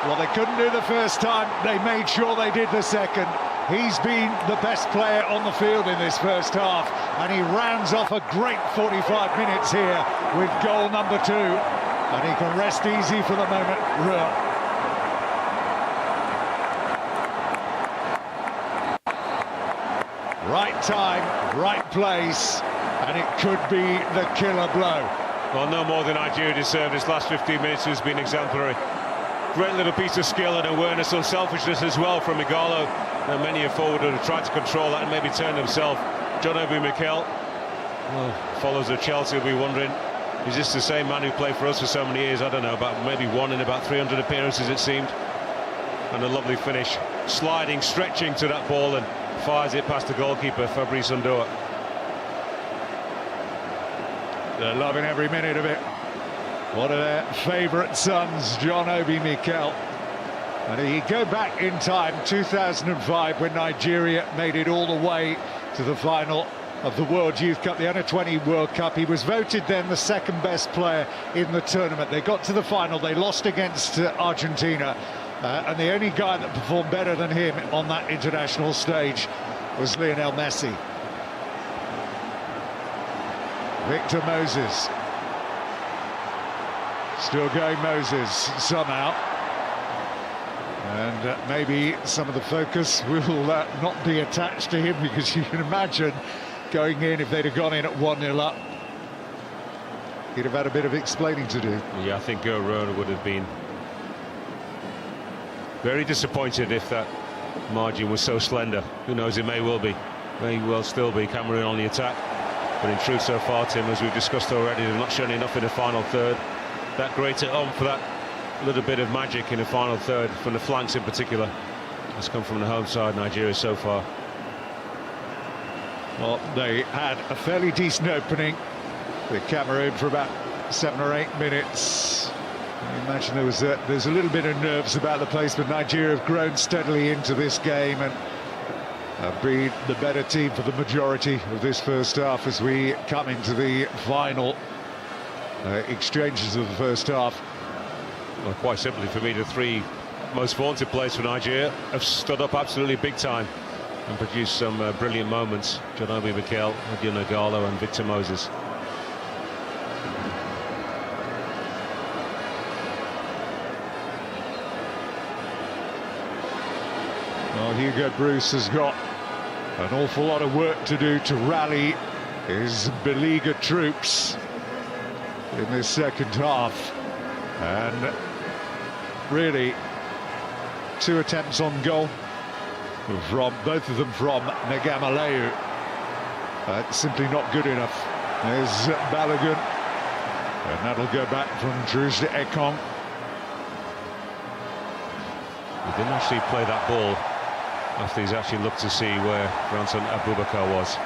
what they couldn't do the first time, they made sure they did the second. He's been the best player on the field in this first half, and he rounds off a great 45 minutes here with goal number 2, and he can rest easy for the moment. Right time, right place, and it could be the killer blow. Well, no more than Nigeria deserved. This last 15 minutes has been exemplary. Great little piece of skill and awareness, unselfishness as well from Igalo. And many a forward would have tried to control that and maybe turn himself. John Obi Mikel, follows of Chelsea, will be wondering, is this the same man who played for us for so many years? I don't know, about maybe one in about 300 appearances it seemed. And a lovely finish, sliding, stretching to that ball, and fires it past the goalkeeper, Fabrice Undoa. They're loving every minute of it. One of their favourite sons, John Obi Mikel. And he go back in time, 2005, when Nigeria made it all the way to the final of the World Youth Cup, the Under-20 World Cup. He was voted then the 2nd best player in the tournament. They got to the final, they lost against Argentina, and the only guy that performed better than him on that international stage was Lionel Messi. Victor Moses. Still going Moses somehow. And maybe some of the focus will not be attached to him, because you can imagine going in, if they'd have gone in at 1-0 up, he'd have had a bit of explaining to do. Yeah, I think Rona would have been very disappointed if that margin was so slender. Who knows, it may well be. May well still be Cameroon on the attack. But in truth, so far, Tim, as we've discussed already, they've not shown enough in the final third. That great at home for that little bit of magic in the final third, from the flanks in particular, has come from the home side, Nigeria, so far. Well, they had a fairly decent opening with Cameroon for about 7 or 8 minutes. I imagine there's a little bit of nerves about the place, but Nigeria have grown steadily into this game and have been the better team for the majority of this first half as we come into the final exchanges of the first half. Well, quite simply, for me, the 3 most vaunted players for Nigeria have stood up absolutely big time and produced some brilliant moments. John Obi Mikel, Odion Igalo and Victor Moses. Well, Hugo Bruce has got an awful lot of work to do to rally his beleaguered troops in this second half. And really, 2 attempts on goal, from both of them from Nagamaleu. Simply not good enough. There's Balogun, and that'll go back from Drus de Ekong. He didn't actually play that ball after he's actually looked to see where Ranson Abubakar was.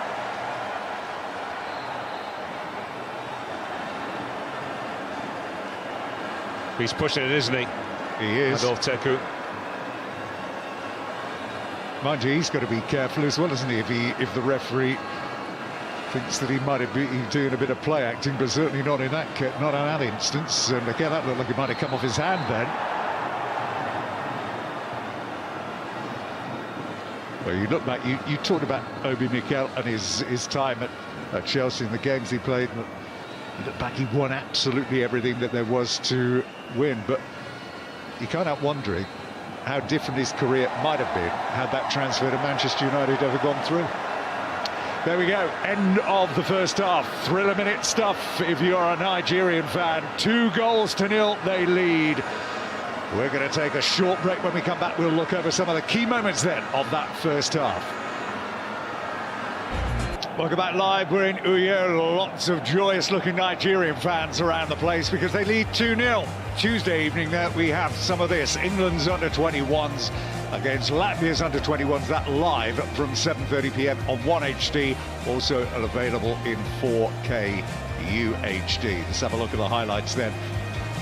He's pushing it, isn't he? He is. Adolf Teku. Mind you, he's got to be careful as well, isn't he? If the referee thinks that he might have been doing a bit of play acting, but certainly not in that instance. And again, that looked like it might have come off his hand then. Well, you look back, you talked about Obi Mikel and his time at Chelsea and the games he played. And you look back, he won absolutely everything that there was to win, but you can't help wondering how different his career might have been had that transfer to Manchester United ever gone through. There we go, end of the first half. Thriller-minute stuff if you're a Nigerian fan. 2-0 they lead. We're going to take a short break. When we come back, we'll look over some of the key moments then of that first half. Welcome back live. We're in Uyo. Lots of joyous-looking Nigerian fans around the place because they lead 2-0. Tuesday evening, we have some of this. England's under-21s against Latvia's under-21s. That live from 7:30 p.m. on 1HD, also available in 4K UHD. Let's have a look at the highlights then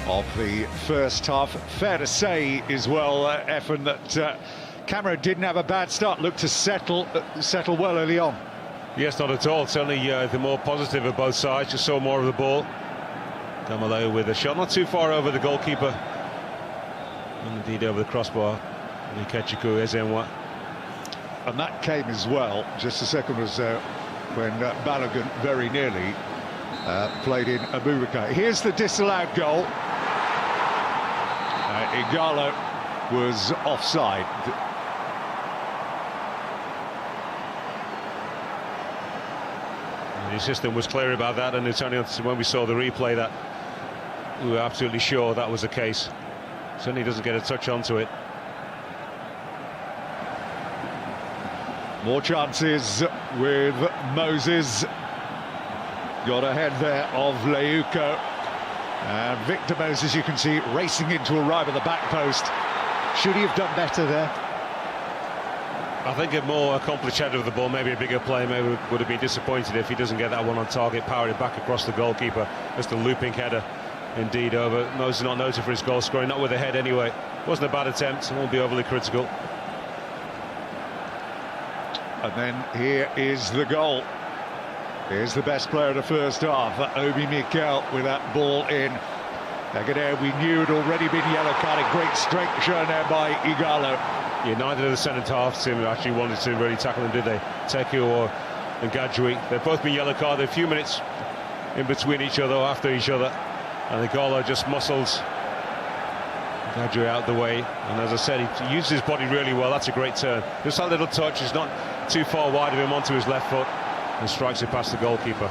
of the first half. Fair to say as well, Efan, that Cameroon didn't have a bad start. Looked to settle well early on. Yes, not at all. Certainly the more positive of both sides. Just saw more of the ball. Gamaleo with a shot, not too far over the goalkeeper, and indeed over the crossbar. Ikechiku Ezenwa. And that came as well, just a second or so, when Balogun very nearly played in Abubakar. Here's the disallowed goal. Igalo was offside. The system was clear about that, and it's only when we saw the replay that we were absolutely sure that was the case. Certainly doesn't get a touch onto it. More chances with Moses. Got ahead there of Leuko. And Victor Moses, you can see, racing in to arrive at the back post. Should he have done better there? I think a more accomplished header of the ball, maybe a bigger play, maybe would have been disappointed if he doesn't get that one on target, powered it back across the goalkeeper. Just a looping header indeed over. Moses not noted for his goal scoring, not with a head anyway. Wasn't a bad attempt, I won't be overly critical. And then here is the goal. Here's the best player of the first half, Obi Mikel, with that ball in. Agadair, we knew had already been yellow carded. Great strength shown there by Igalo. Yeah, neither of the centre half team actually wanted to really tackle him, did they? Teku or Ngadjui. They've both been yellow carded, a few minutes in between each other, after each other. And Igalo just muscles Ngadjui out the way. And as I said, he uses his body really well. That's a great turn. Just a little touch, he's not too far wide of him, onto his left foot, and strikes it past the goalkeeper.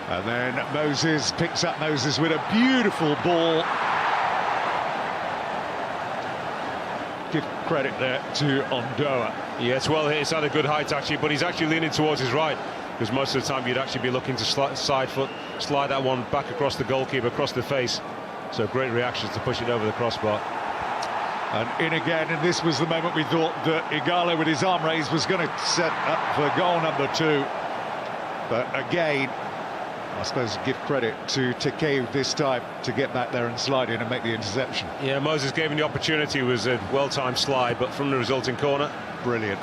And then Moses picks up Moses with a beautiful ball. Give credit there to Ondoa. Yeah, it's well hit. It's at a good height actually, but he's actually leaning towards his right, because most of the time you'd actually be looking to slide that one back across the goalkeeper, across the face. So great reaction to push it over the crossbar. And in again, and this was the moment we thought that Igalo with his arm raised was going to set up for goal number 2. But again, I suppose give credit to Tekeu this time to get back there and slide in and make the interception. Yeah, Moses gave him the opportunity. It was a well-timed slide, but from the resulting corner. Brilliant.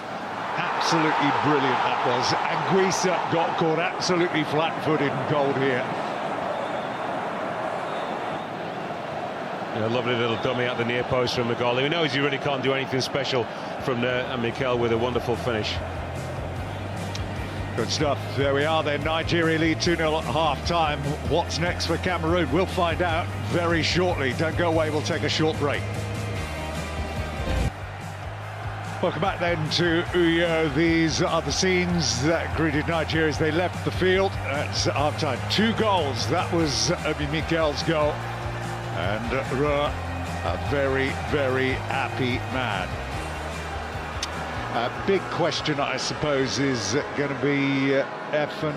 Absolutely brilliant that was. Anguissa got caught absolutely flat-footed and cold here. Yeah, lovely little dummy at the near post from Magali. He knows he really can't do anything special from there, and Mikel with a wonderful finish. Good stuff. There we are then. Nigeria lead 2-0 at half-time. What's next for Cameroon? We'll find out very shortly. Don't go away, we'll take a short break. Welcome back then to Uyo. These are the scenes that greeted Nigeria as they left the field at half-time. 2 goals. That was Obi Mikel's goal. And a very, very happy man. Big question, I suppose, is going to be Efan,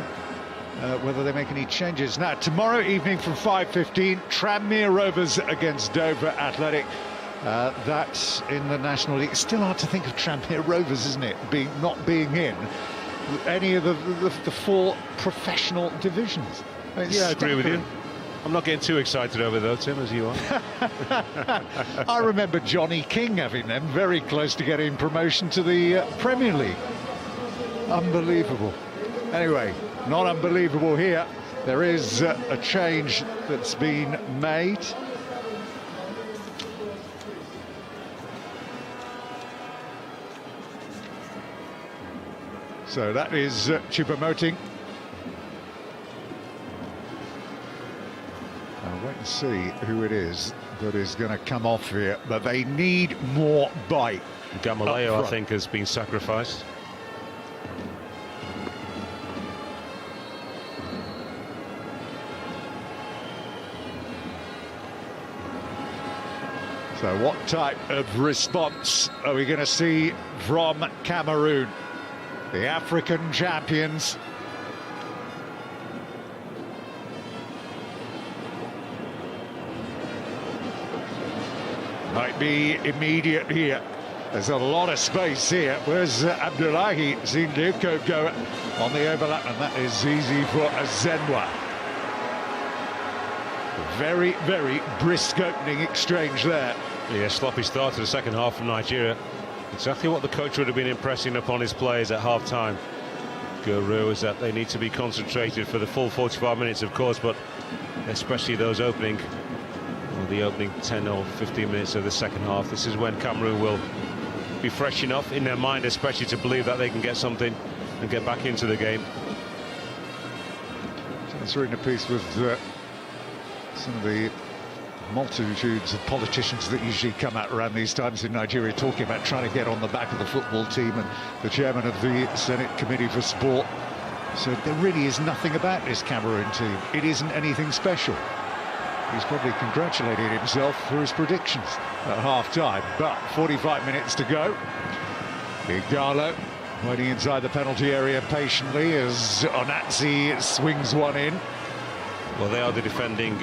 whether they make any changes. Now, tomorrow evening from 5:15, Tranmere Rovers against Dover Athletic. That's in the National League. It's still hard to think of Tranmere Rovers, isn't it, not being in any of the 4 professional divisions. Yeah, I agree with you. I'm not getting too excited over though, Tim, as you are. I remember Johnny King having them very close to getting promotion to the Premier League. Unbelievable. Anyway, not unbelievable here. There is a change that's been made. So that is Choupo-Moting. I'll wait and see who it is that is going to come off here, but they need more bite. Gamaleo, I think, has been sacrificed. So what type of response are we going to see from Cameroon, the African champions? Might be immediate here. There's a lot of space here. Where's Abdullahi? Seen Luko go on the overlap, and that is easy for Azenwa. Very, very brisk opening exchange there. Yeah, sloppy start to the second half from Nigeria. Exactly what the coach would have been impressing upon his players at half-time. Guru, is that they need to be concentrated for the full 45 minutes, of course, but especially those opening, or the opening 10 or 15 minutes of the second half. This is when Cameroon will be fresh enough in their mind, especially to believe that they can get something and get back into the game. I was reading a piece with some of the multitudes of politicians that usually come out around these times in Nigeria, talking about trying to get on the back of the football team, and the chairman of the Senate Committee for Sport said there really is nothing about this Cameroon team. It isn't anything special. He's probably congratulated himself for his predictions at half-time, but 45 minutes to go. Igalo waiting inside the penalty area patiently as Onatsi swings one in. Well, they are the defending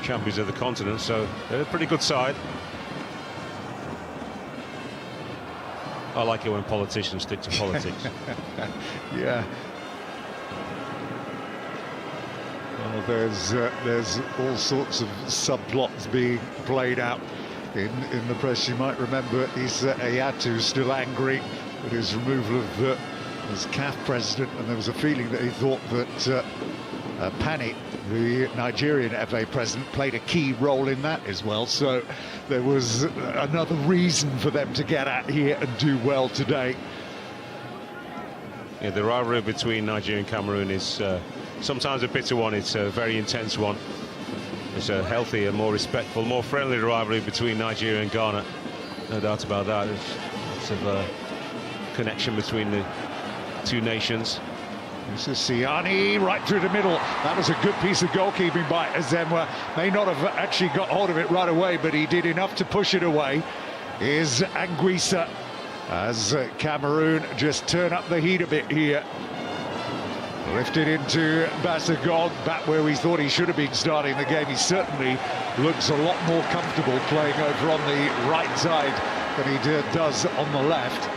champions of the continent, so they're a pretty good side. I like it when politicians stick to politics. Yeah. Well, there's all sorts of subplots being played out in the press. You might remember Issa Ayatu still angry at his removal of as CAF president, and there was a feeling that he thought that Pani, the Nigerian FA president, played a key role in that as well. So there was another reason for them to get at here and do well today. Yeah, the rivalry between Nigeria and Cameroon is sometimes a bitter one. It's a very intense one. It's a healthy and more respectful, more friendly rivalry between Nigeria and Ghana. No doubt about that. There's lots of connection between the two nations. This is Siani right through the middle. That was a good piece of goalkeeping by Azenwa. May not have actually got hold of it right away, but he did enough to push it away. Is Anguissa, as Cameroon just turn up the heat a bit here. Lifted into Basagog, back where we thought he should have been starting the game. He certainly looks a lot more comfortable playing over on the right side than he does on the left.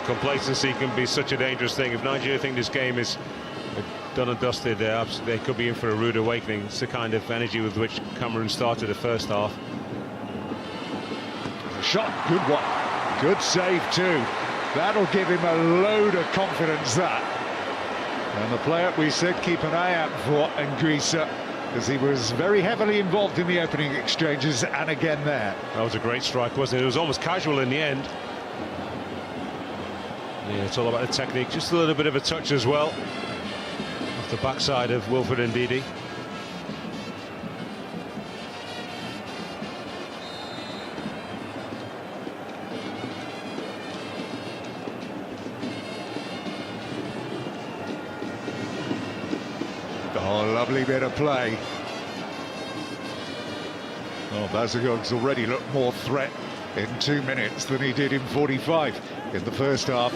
Complacency can be such a dangerous thing. If Nigeria think this game is done and dusted, they could be in for a rude awakening. It's the kind of energy with which Cameroon started the first half. Shot, good one. Good save too. That'll give him a load of confidence, that. And the player we said keep an eye out for, Anguissa, because he was very heavily involved in the opening exchanges, and again there. That was a great strike, wasn't it? It was almost casual in the end. Yeah, it's all about the technique. Just a little bit of a touch as well off the backside of Wilfred Ndidi. Oh, lovely bit of play. Oh, Basagog's already looked more threat in 2 minutes than he did in 45 in the first half.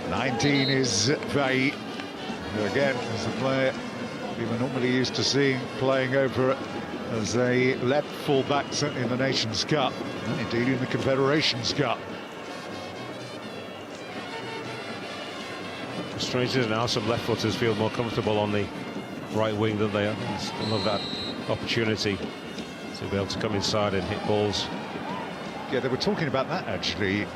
19 is Vai. Again, as a player we were normally used to seeing playing over as a left full-back, certainly in the Nations Cup, and indeed in the Confederations Cup. Strange, isn't it, how some left-footers feel more comfortable on the right wing than they are. I love that opportunity to be able to come inside and hit balls. Yeah, they were talking about that actually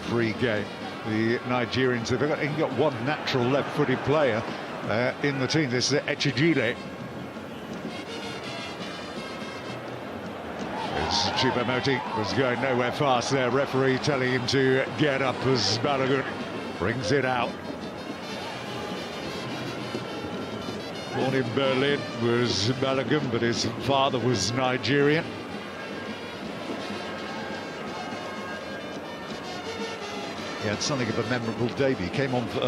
pre-game. The Nigerians, they've got one natural left-footed player in the team. This is Echejile. Chibamoti was going nowhere fast there. Referee telling him to get up as Balogun brings it out. Born in Berlin was Balogun, but his father was Nigerian. He had something of a memorable debut. He came on for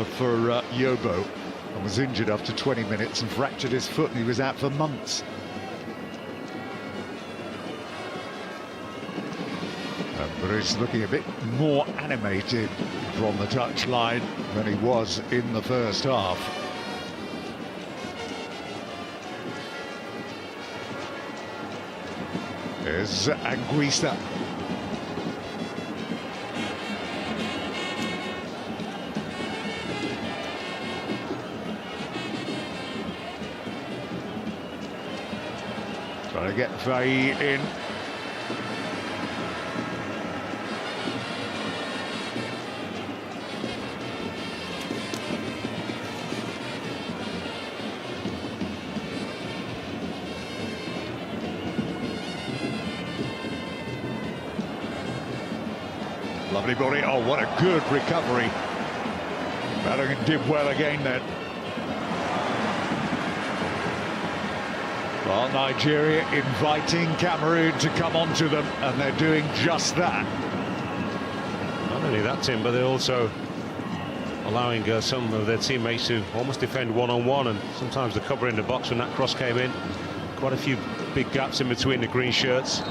Yobo and was injured after 20 minutes and fractured his foot, and he was out for months. But he's looking a bit more animated from the touchline than he was in the first half. There's Anguissa. Trying to get Faye in. Lovely body. Oh, what a good recovery. Balogun did well again then. Well, Nigeria inviting Cameroon to come onto them, and they're doing just that. Not only that, Tim, but they're also allowing some of their teammates to almost defend one-on-one, and sometimes the cover in the box when that cross came in. Quite a few big gaps in between the green shirts.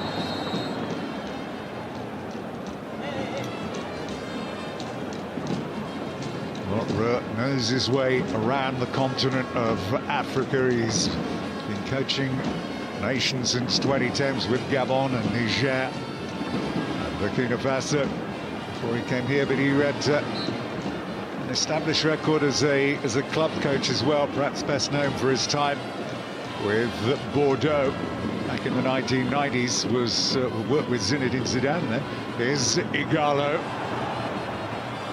Knows his way around the continent of Africa. He's been coaching nations since 2010 with Gabon and Niger and Burkina Faso before he came here, but he had an established record as a club coach as well, perhaps best known for his time with Bordeaux back in the 1990s. Was worked with Zinedine Zidane. Then here's Igalo.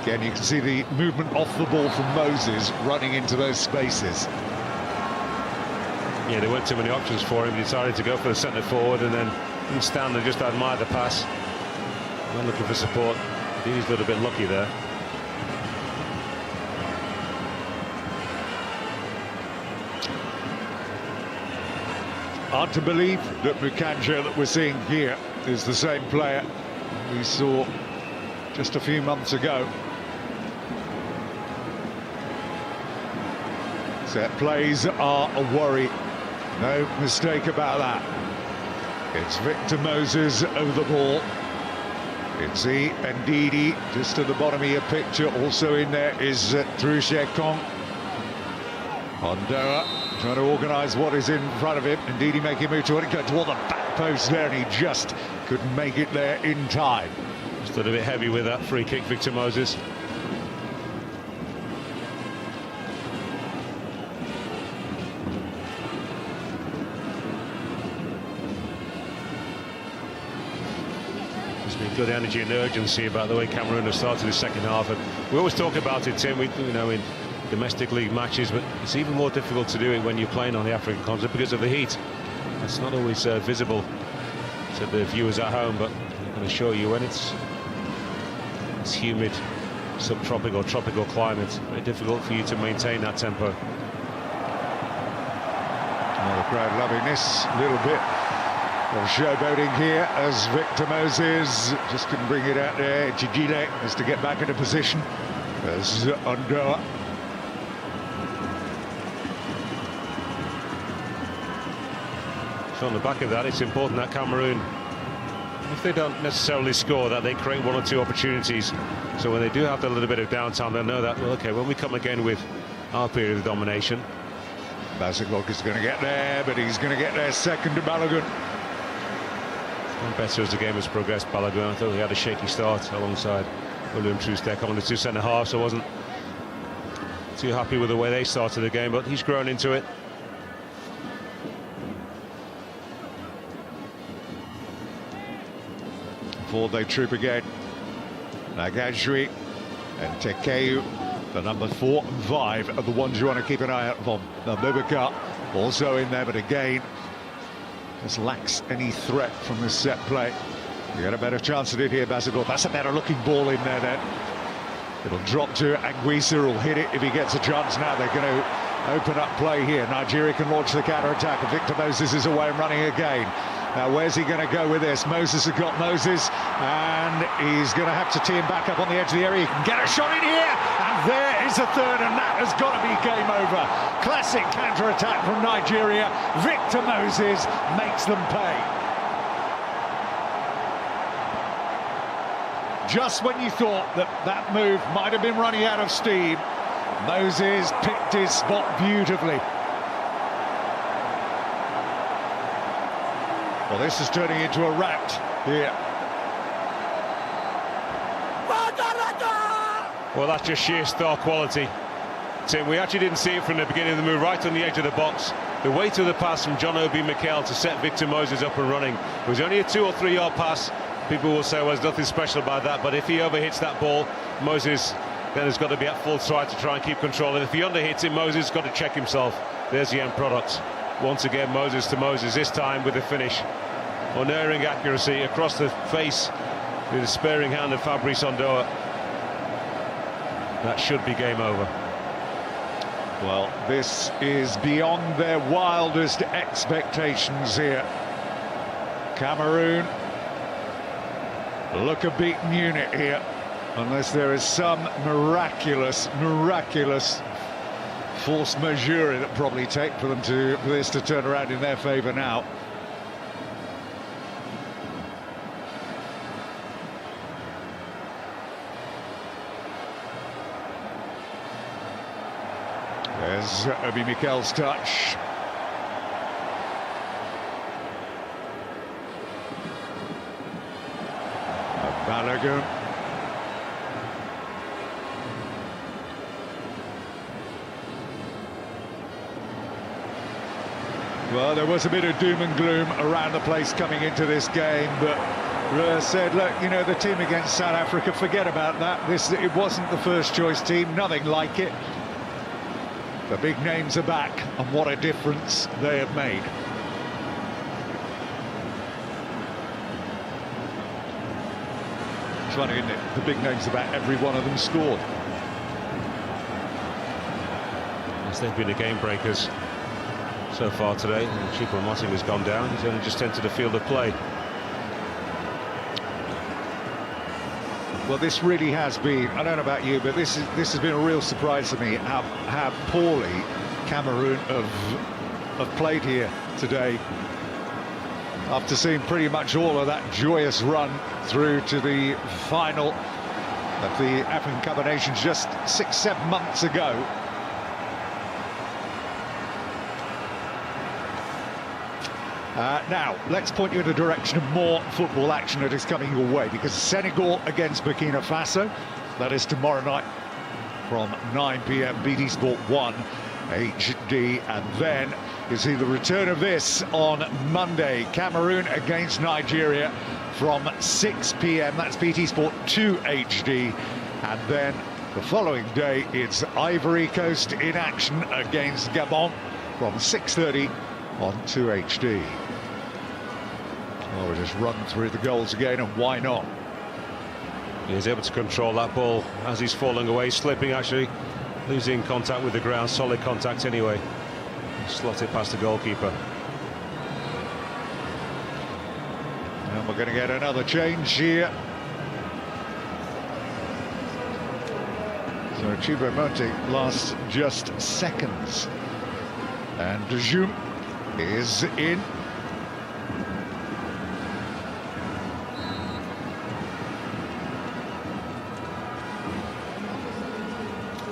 Again, you can see the movement off the ball from Moses running into those spaces. Yeah, there weren't too many options for him. He decided to go for the centre forward and then he'd stand and just admire the pass. Not looking for support. I think he's a little bit lucky there. Hard to believe that Mukanja that we're seeing here is the same player we saw just a few months ago. Set plays are a worry, no mistake about that. It's Victor Moses over the ball. It's Ndidi just at the bottom of your picture. Also in there is Truche Kong. Hondoa trying to organise what is in front of him. Ndidi making a move toward it, going toward the back post there, and he just couldn't make it there in time. Stood a bit heavy with that free kick, Victor Moses. There's been good energy and urgency about the way Cameroon have started the second half. And we always talk about it, Tim, in domestic league matches, but it's even more difficult to do it when you're playing on the African continent because of the heat. It's not always visible to the viewers at home, but I can assure you when it's humid, subtropical, tropical climate, very difficult for you to maintain that tempo. The crowd loving this little bit of showboating here as Victor Moses just couldn't bring it out there. Jijile has to get back into position as Hondoa. So on the back of that, it's important that Cameroon, if they don't necessarily score, that they create one or two opportunities. So when they do have a little bit of downtime, they'll know that, well, okay, when we come again with our period of domination. Balogun is going to get there, but he's going to get there second to Balogun. And better as the game has progressed, Balogun. I thought he had a shaky start alongside William Troost-Ekong on the two centre-halves, so I wasn't too happy with the way they started the game, but he's grown into it. Forward they troop again. Nagajwi and Tekeu, the number 4 and 5 are the ones you want to keep an eye out on. Boubacar also in there, but again, just lacks any threat from this set play. You got a better chance at it here, Basigor. That's a better looking ball in there then. It'll drop to Anguissa, who'll hit it if he gets a chance now. They're going to open up play here. Nigeria can launch the counter-attack, and Victor Moses is away and running again. Now, where's he going to go with this? Moses has got Moses, and he's going to have to tee him back up on the edge of the area. He can get a shot in here, and there is a third, and that has got to be game over. Classic counter-attack from Nigeria. Victor Moses makes them pay. Just when you thought that that move might have been running out of steam, Moses picked his spot beautifully. Well, this is turning into a rout here. Well, that's just sheer star quality. Tim, we actually didn't see it from the beginning of the move, right on the edge of the box. The weight of the pass from John Obi Mikel to set Victor Moses up and running. It was only a 2 or 3 yard pass. People will say, well, there's nothing special about that, but if he overhits that ball, Moses then has got to be at full stride to try and keep control. And if he underhits it, Moses has got to check himself. There's the end product. Once again, Moses to Moses, this time with the finish. Unerring accuracy across the face with the sparing hand of Fabrice Ondoa. That should be game over. Well, this is beyond their wildest expectations here. Cameroon look a beaten unit here, unless there is some miraculous force majeure that probably take for this to turn around in their favour now. There's Obi Mikel's touch. Balogun. Well, there was a bit of doom and gloom around the place coming into this game, but said, look, you know, the team against South Africa, forget about that. It wasn't the first choice team, nothing like it. The big names are back, and what a difference they have made. It's funny, isn't it? The big names are back, every one of them scored. Yes, they've been the game breakers so far today. Choupo-Moting has gone down. He's only just entered the field of play. Well, this really has been, I don't know about you, but this has been a real surprise to me how poorly Cameroon have played here today. After seeing pretty much all of that joyous run through to the final of the African Cup of Nations just 6-7 months ago. Now, let's point you in the direction of more football action that is coming your way, because Senegal against Burkina Faso, that is tomorrow night from 9 p.m, BT Sport 1 HD, and then you see the return of this on Monday, Cameroon against Nigeria from 6 p.m, that's BT Sport 2 HD, and then the following day it's Ivory Coast in action against Gabon from 6:30 on 2 HD. Well, we'll just run through the goals again, and why not? He's able to control that ball as he's falling away, slipping actually, losing contact with the ground, solid contact anyway. Slot it past the goalkeeper. And we're going to get another change here. So Choupo-Moting lasts just seconds. And Dejoum is in.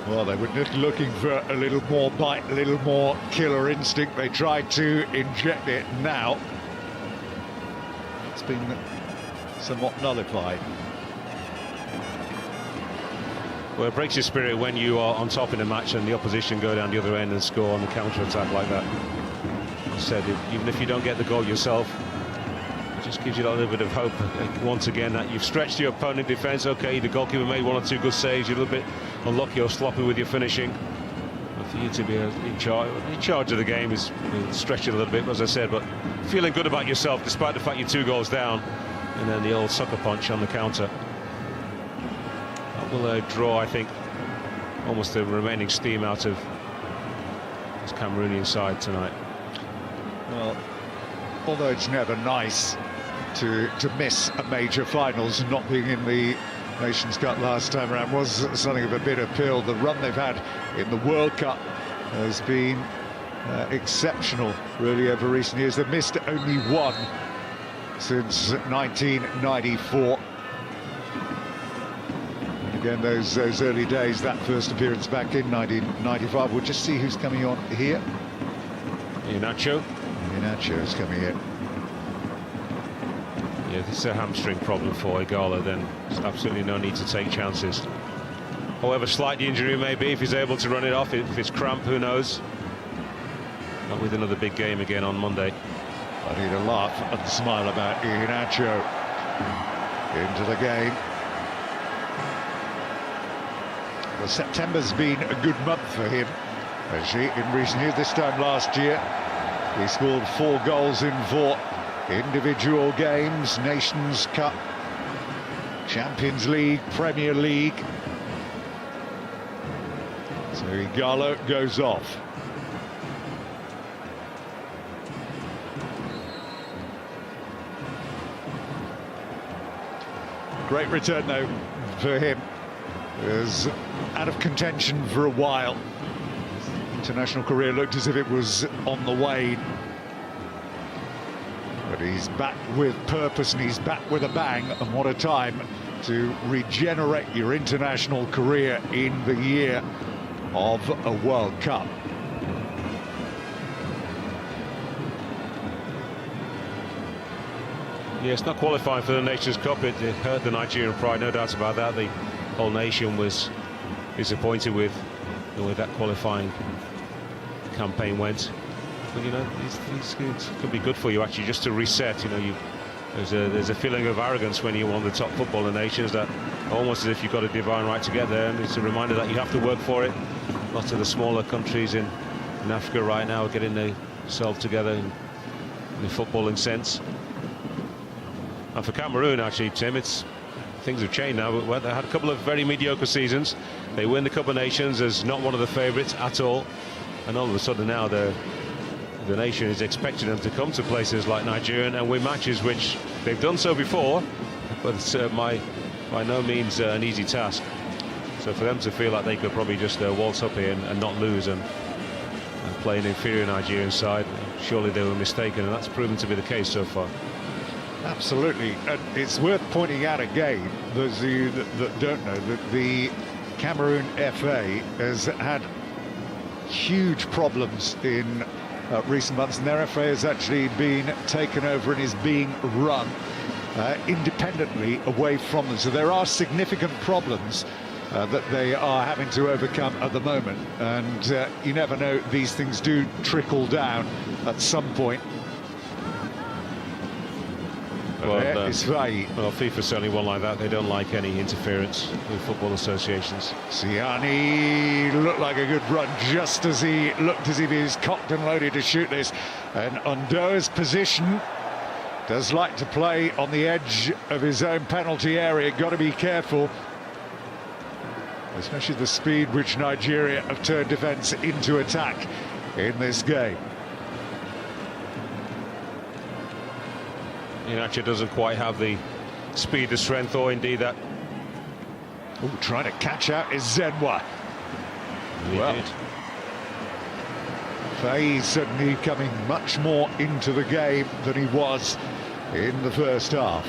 Well, they were just looking for a little more bite, a little more killer instinct. They tried to inject it. Now it's been somewhat nullified. Well, it breaks your spirit when you are on top in a match and the opposition go down the other end and score on the counter-attack like that. As I said, even if you don't get the goal yourself, it just gives you a little bit of hope once again that you've stretched your opponent defence. Okay, the goalkeeper made 1 or 2 good saves, you're a little bit unlucky or sloppy with your finishing. But for you to be in charge of the game is stretching a little bit, as I said, but feeling good about yourself despite the fact you're 2 goals down, and then the old sucker punch on the counter. That will draw, I think, almost the remaining steam out of this Cameroonian side tonight. Well, although it's never nice to miss a major finals, and not being in the Nations Cup last time around was something of a bitter pill. The run they've had in the World Cup has been exceptional, really, over recent years. They've missed only 1 since 1994. And again, those early days, that first appearance back in 1995. We'll just see who's coming on here. Iheanacho. Iheanacho is coming in. if it's a hamstring problem for Igala, then there's absolutely no need to take chances. However slight the injury may be, if he's able to run it off, if it's cramp, who knows? Not with another big game again on Monday. I need a laugh and smile about Iheanacho into the game. Well, September's been a good month for him, actually, in recent years. This time last year, he scored 4 goals in 4 individual games, Nations Cup, Champions League, Premier League. So Igalo goes off. Great return though for him. He was out of contention for a while. International career looked as if it was on the wane. But he's back with purpose and he's back with a bang, and what a time to regenerate your international career in the year of a World Cup. Yeah, it's not qualifying for the Nations Cup. It hurt the Nigerian pride, no doubt about that. The whole nation was disappointed with the way that qualifying campaign went. But you know, these could be good for you actually, just to reset. You know, there's a feeling of arrogance when you're one of the top footballer nations, that almost as if you've got a divine right to get there, and it's a reminder that you have to work for it. Lots of the smaller countries in Africa right now are getting themselves together in the footballing sense. And for Cameroon, actually, Tim, things have changed now. But they had a couple of very mediocre seasons. They win the Cup of Nations as not one of the favourites at all, and all of a sudden now the nation is expecting them to come to places like Nigeria and win matches, which they've done so before, but it's by no means an easy task. So for them to feel like they could probably just waltz up here and not lose and play an inferior Nigerian side, surely they were mistaken, and that's proven to be the case so far. Absolutely, and it's worth pointing out again, those of you that don't know, that the Cameroon FA has had huge problems in recent months, and their FA has actually been taken over and is being run independently away from them. So there are significant problems that they are having to overcome at the moment, and you never know, these things do trickle down at some point. Well, FIFA certainly one like that. They don't like any interference with football associations. Siani looked like a good run, just as he looked as if he was cocked and loaded to shoot this. And Ondoa's position does like to play on the edge of his own penalty area. Got to be careful, especially the speed which Nigeria have turned defence into attack in this game. Iheanacho doesn't quite have the speed, the strength, or indeed that. Oh, trying to catch out is Zenwa. Well, Faye suddenly coming much more into the game than he was in the first half.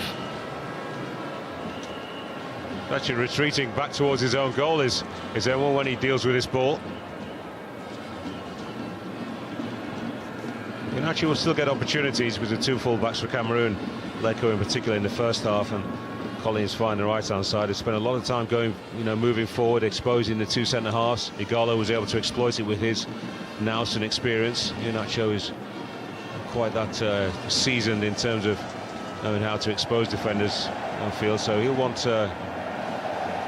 Actually retreating back towards his own goal is Zenwa when he deals with this ball. Iheanacho will still get opportunities with the 2 full-backs for Cameroon, Leko in particular in the first half, and Collins fine the right-hand side. He spent a lot of time going, moving forward, exposing the 2 centre-halves. Igalo was able to exploit it with his nous and experience. Iheanacho is quite that seasoned in terms of knowing how to expose defenders on field, so he'll want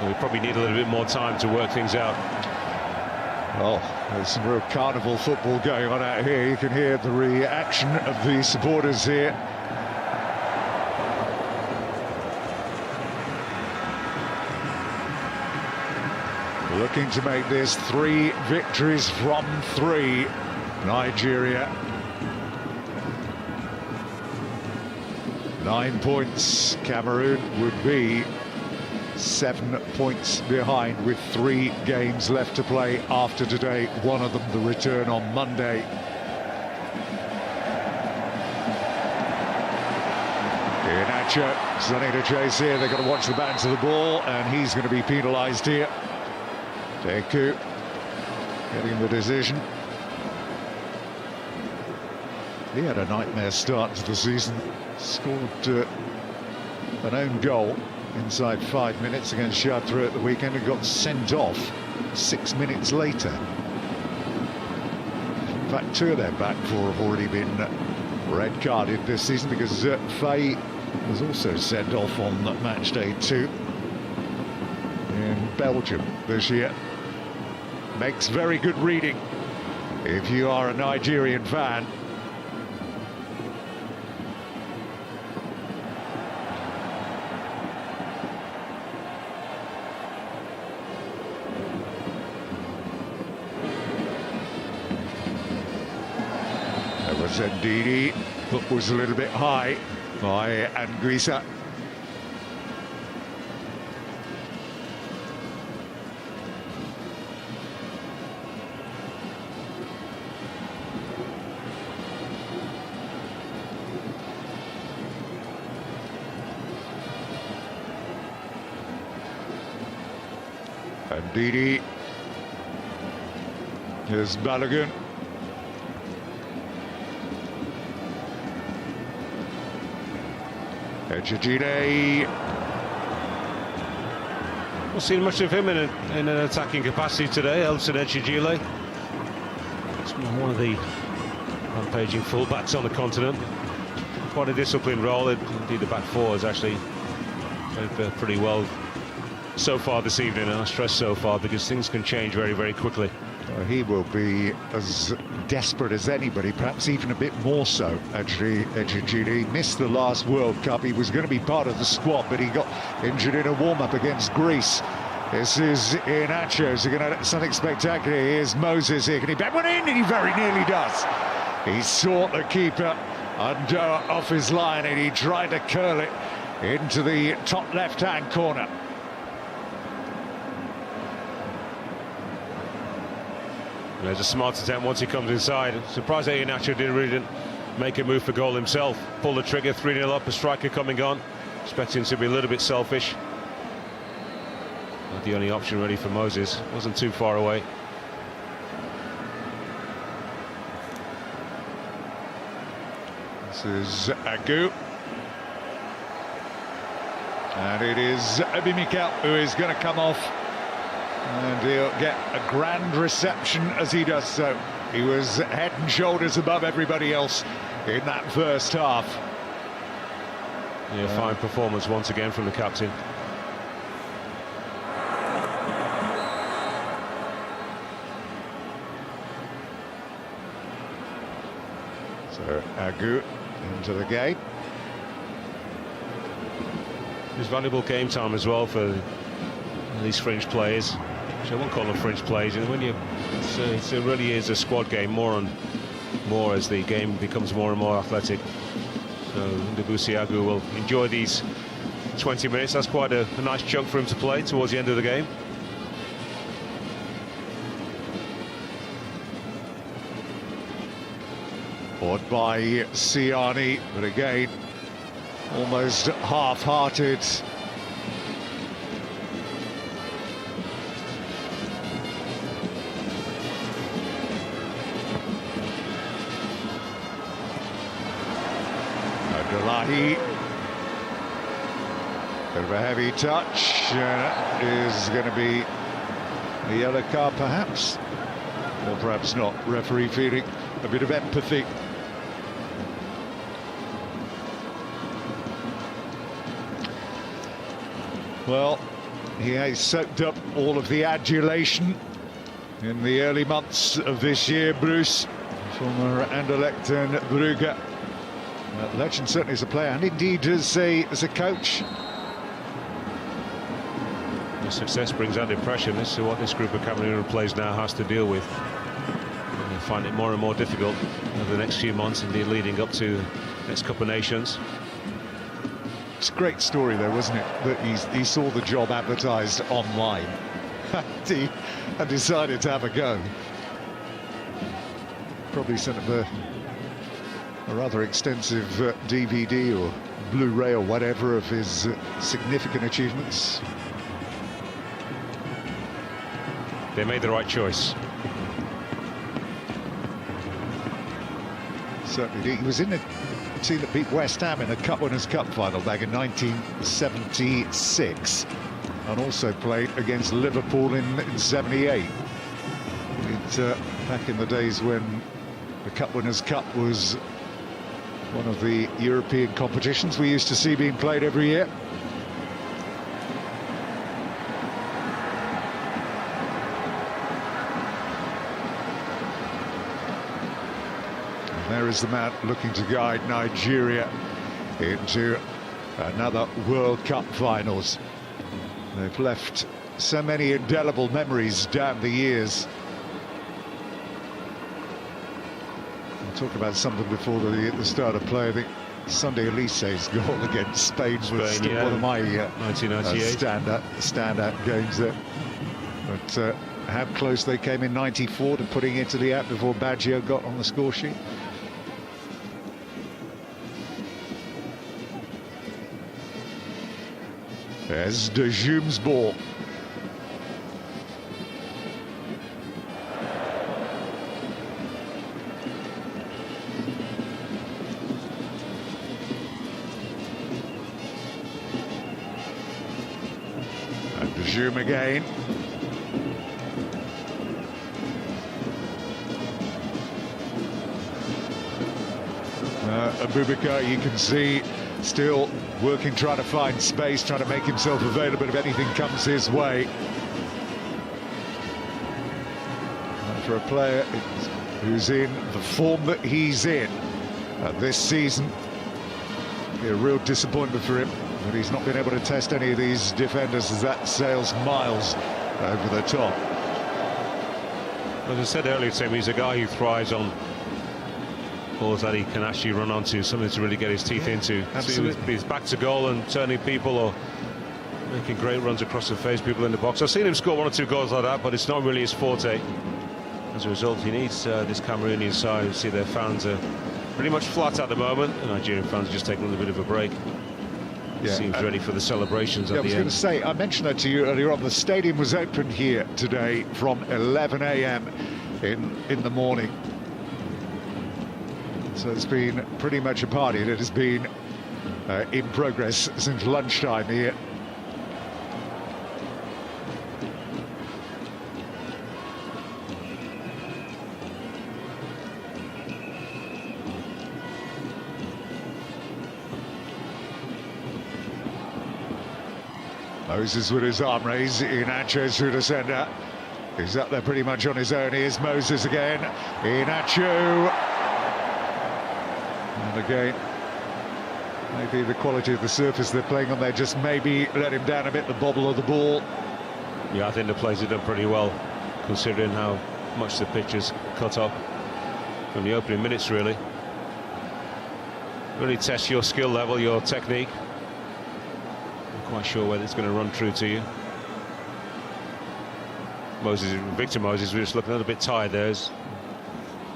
we probably need a little bit more time to work things out. Well, there's some real carnival football going on out here. You can hear the reaction of the supporters here. Looking to make this 3 victories from 3. Nigeria 9 points. Cameroon would be 7 points behind with 3 games left to play after today, one of them the return on Monday. Iheanacho starting to chase here. They've got to watch the bounce of the ball, and he's going to be penalised here. Deku getting the decision. He had a nightmare start to the season. Scored an own goal inside 5 minutes against Chartres at the weekend and got sent off 6 minutes later. In fact, 2 of their back 4 have already been red carded this season, because Faye was also sent off on match day 2 in Belgium this year. Makes very good reading if you are a Nigerian fan. There was Ndidi, but was a little bit high by Anguissa. Ndidi. Here's Balogun. Ejejide. Not seen much of him in an attacking capacity today, Elton Ejejide. It's one of the rampaging fullbacks on the continent. Quite a disciplined role. Indeed, the back 4 has actually played pretty well so far this evening, and I stress so far because things can change very, very quickly. He will be as desperate as anybody, perhaps even a bit more so. Actually, Ejejide missed the last World Cup. He was going to be part of the squad, but he got injured in a warm-up against Greece. This is Iheanacho. Is he going to do something spectacular? Here's Moses here. Can he bet one in? And he very nearly does. He sought the keeper and off his line, and he tried to curl it into the top left-hand corner. There's a smart attempt once he comes inside. Surprised that Iheanacho didn't make a move for goal himself. Pull the trigger, 3-0 up, a striker coming on. Expecting to be a little bit selfish. Not the only option really for Moses. Wasn't too far away. This is Agu. And it is Obi Mikel who is going to come off. And he'll get a grand reception as he does so. He was head and shoulders above everybody else in that first half. Yeah, fine performance once again from the captain. So Agu into the game. It's valuable game time as well for these fringe players. I won't call them fringe players. And when it really is a squad game, more and more as the game becomes more and more athletic. So Debussy Agu will enjoy these 20 minutes. That's quite a nice chunk for him to play towards the end of the game. Fought by Siani, but again, almost half-hearted. Abdullahi. Bit of a heavy touch. Is going to be a yellow card, perhaps. Or perhaps not. Referee feeling a bit of empathy. Well, he has soaked up all of the adulation in the early months of this year, Bruce. Former Anderlecht and Brugge. Legend certainly as a player, and indeed as a coach. The success brings added pressure. This is what this group of Cameroon players now has to deal with. And they find it more and more difficult over the next few months, indeed leading up to the next Cup of Nations. It's a great story, though, wasn't it? That he saw the job advertised online and decided to have a go. Probably sent up a rather extensive DVD or Blu-ray or whatever of his significant achievements. They made the right choice. Certainly did. He was in team that beat West Ham in a Cup Winners' Cup final back in 1976, and also played against Liverpool in '78. Back in the days when the Cup Winners' Cup was one of the European competitions we used to see being played every year. There is the man looking to guide Nigeria into another World Cup finals. They've left so many indelible memories down the years. I talked about something before the start of play. I think Sunday Elise's goal against Spain was still one of my 1998 standout games there. But how close they came in '94 to putting Italy out before Baggio got on the score sheet. There's De Jong's ball. And De Jong again. Abubakar, you can see, still working, trying to find space, trying to make himself available if anything comes his way. And for a player who's in the form that he's in this season, it'll be a real disappointment for him that he's not been able to test any of these defenders, as that sails miles over the top. As I said earlier, Tim, he's a guy who thrives on balls that he can actually run onto, something to really get his teeth into. Absolutely. He's back to goal and turning people or making great runs across the face, people in the box. I've seen him score 1 or 2 goals like that, but it's not really his forte. As a result, he needs this Cameroonian side. You see their fans are pretty much flat at the moment. The Nigerian fans are just taking a little bit of a break. Yeah, seems ready for the celebrations at the end. I was going to say, I mentioned that to you earlier on. The stadium was opened here today from 11 a.m. in the morning. So it's been pretty much a party that has been in progress since lunchtime here. Moses with his arm raised, Iheanacho through the centre. He's up there pretty much on his own. Here's Moses again, Iheanacho. And again, maybe the quality of the surface they're playing on there just maybe let him down a bit, the bobble of the ball. Yeah, I think the players have done pretty well, considering how much the pitch is cut up from the opening minutes, really. Really test your skill level, your technique. I'm quite sure whether it's going to run true to you. Victor Moses was just looking a little bit tired there as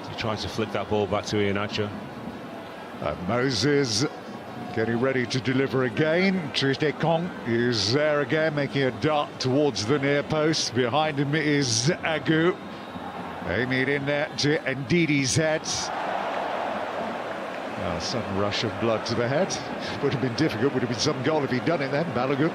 he tried to flick that ball back to Iheanacho. Moses getting ready to deliver again. Triste-Ekong is there again, making a dart towards the near post. Behind him is Agu, aiming it in there to Ndidi's head. A sudden rush of blood to the head. Would have been difficult, would have been some goal if he'd done it then, Balogun.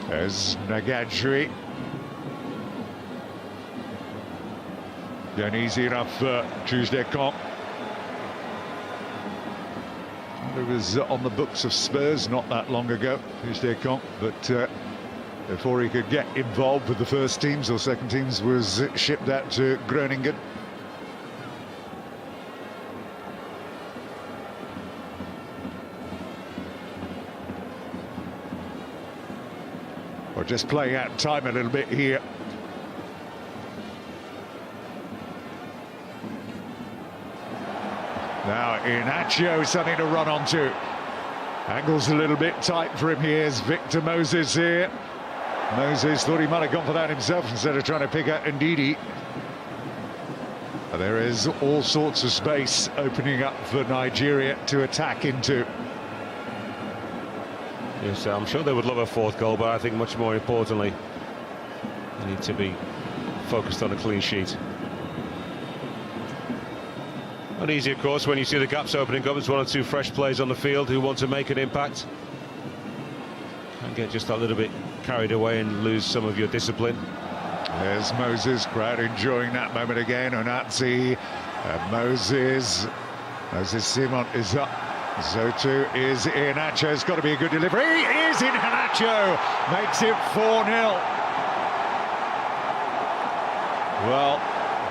There's Nagadri. Then easy enough for Triste-Ekong. He was on the books of Spurs not that long ago, Triste-Ekong, but before he could get involved with the first teams or second teams, was shipped out to Groningen. We're just playing out time a little bit here. Now Iheanacho, something to run onto. Angle's a little bit tight for him. Here's Victor Moses here. Moses thought he might have gone for that himself instead of trying to pick out Ndidi. There is all sorts of space opening up for Nigeria to attack into. Yes, I'm sure they would love a fourth goal, but I think much more importantly, they need to be focused on a clean sheet. Not easy, of course, when you see the gaps opening up. There's one or two fresh players on the field who want to make an impact. And get just a little bit carried away and lose some of your discipline. There's Moses, crowd enjoying that moment again. Onatsi, Moses Simon is up. So too is Iheanacho. It's got to be a good delivery. Is Iheanacho makes it 4-0. Well,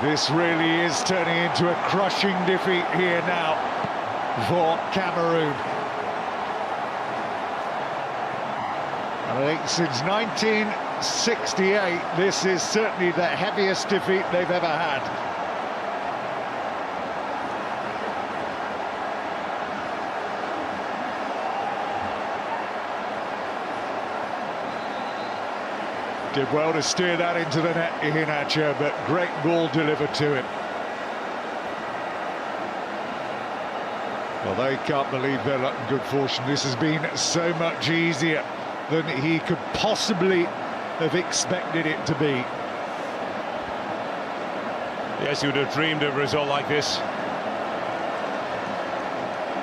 this really is turning into a crushing defeat here now for Cameroon. And I think since 1968, this is certainly the heaviest defeat they've ever had. Did well to steer that into the net, Iheanacho, but great ball delivered to him. Well, they can't believe their luck and good fortune. This has been so much easier than he could possibly have expected it to be. Yes, he would have dreamed of a result like this.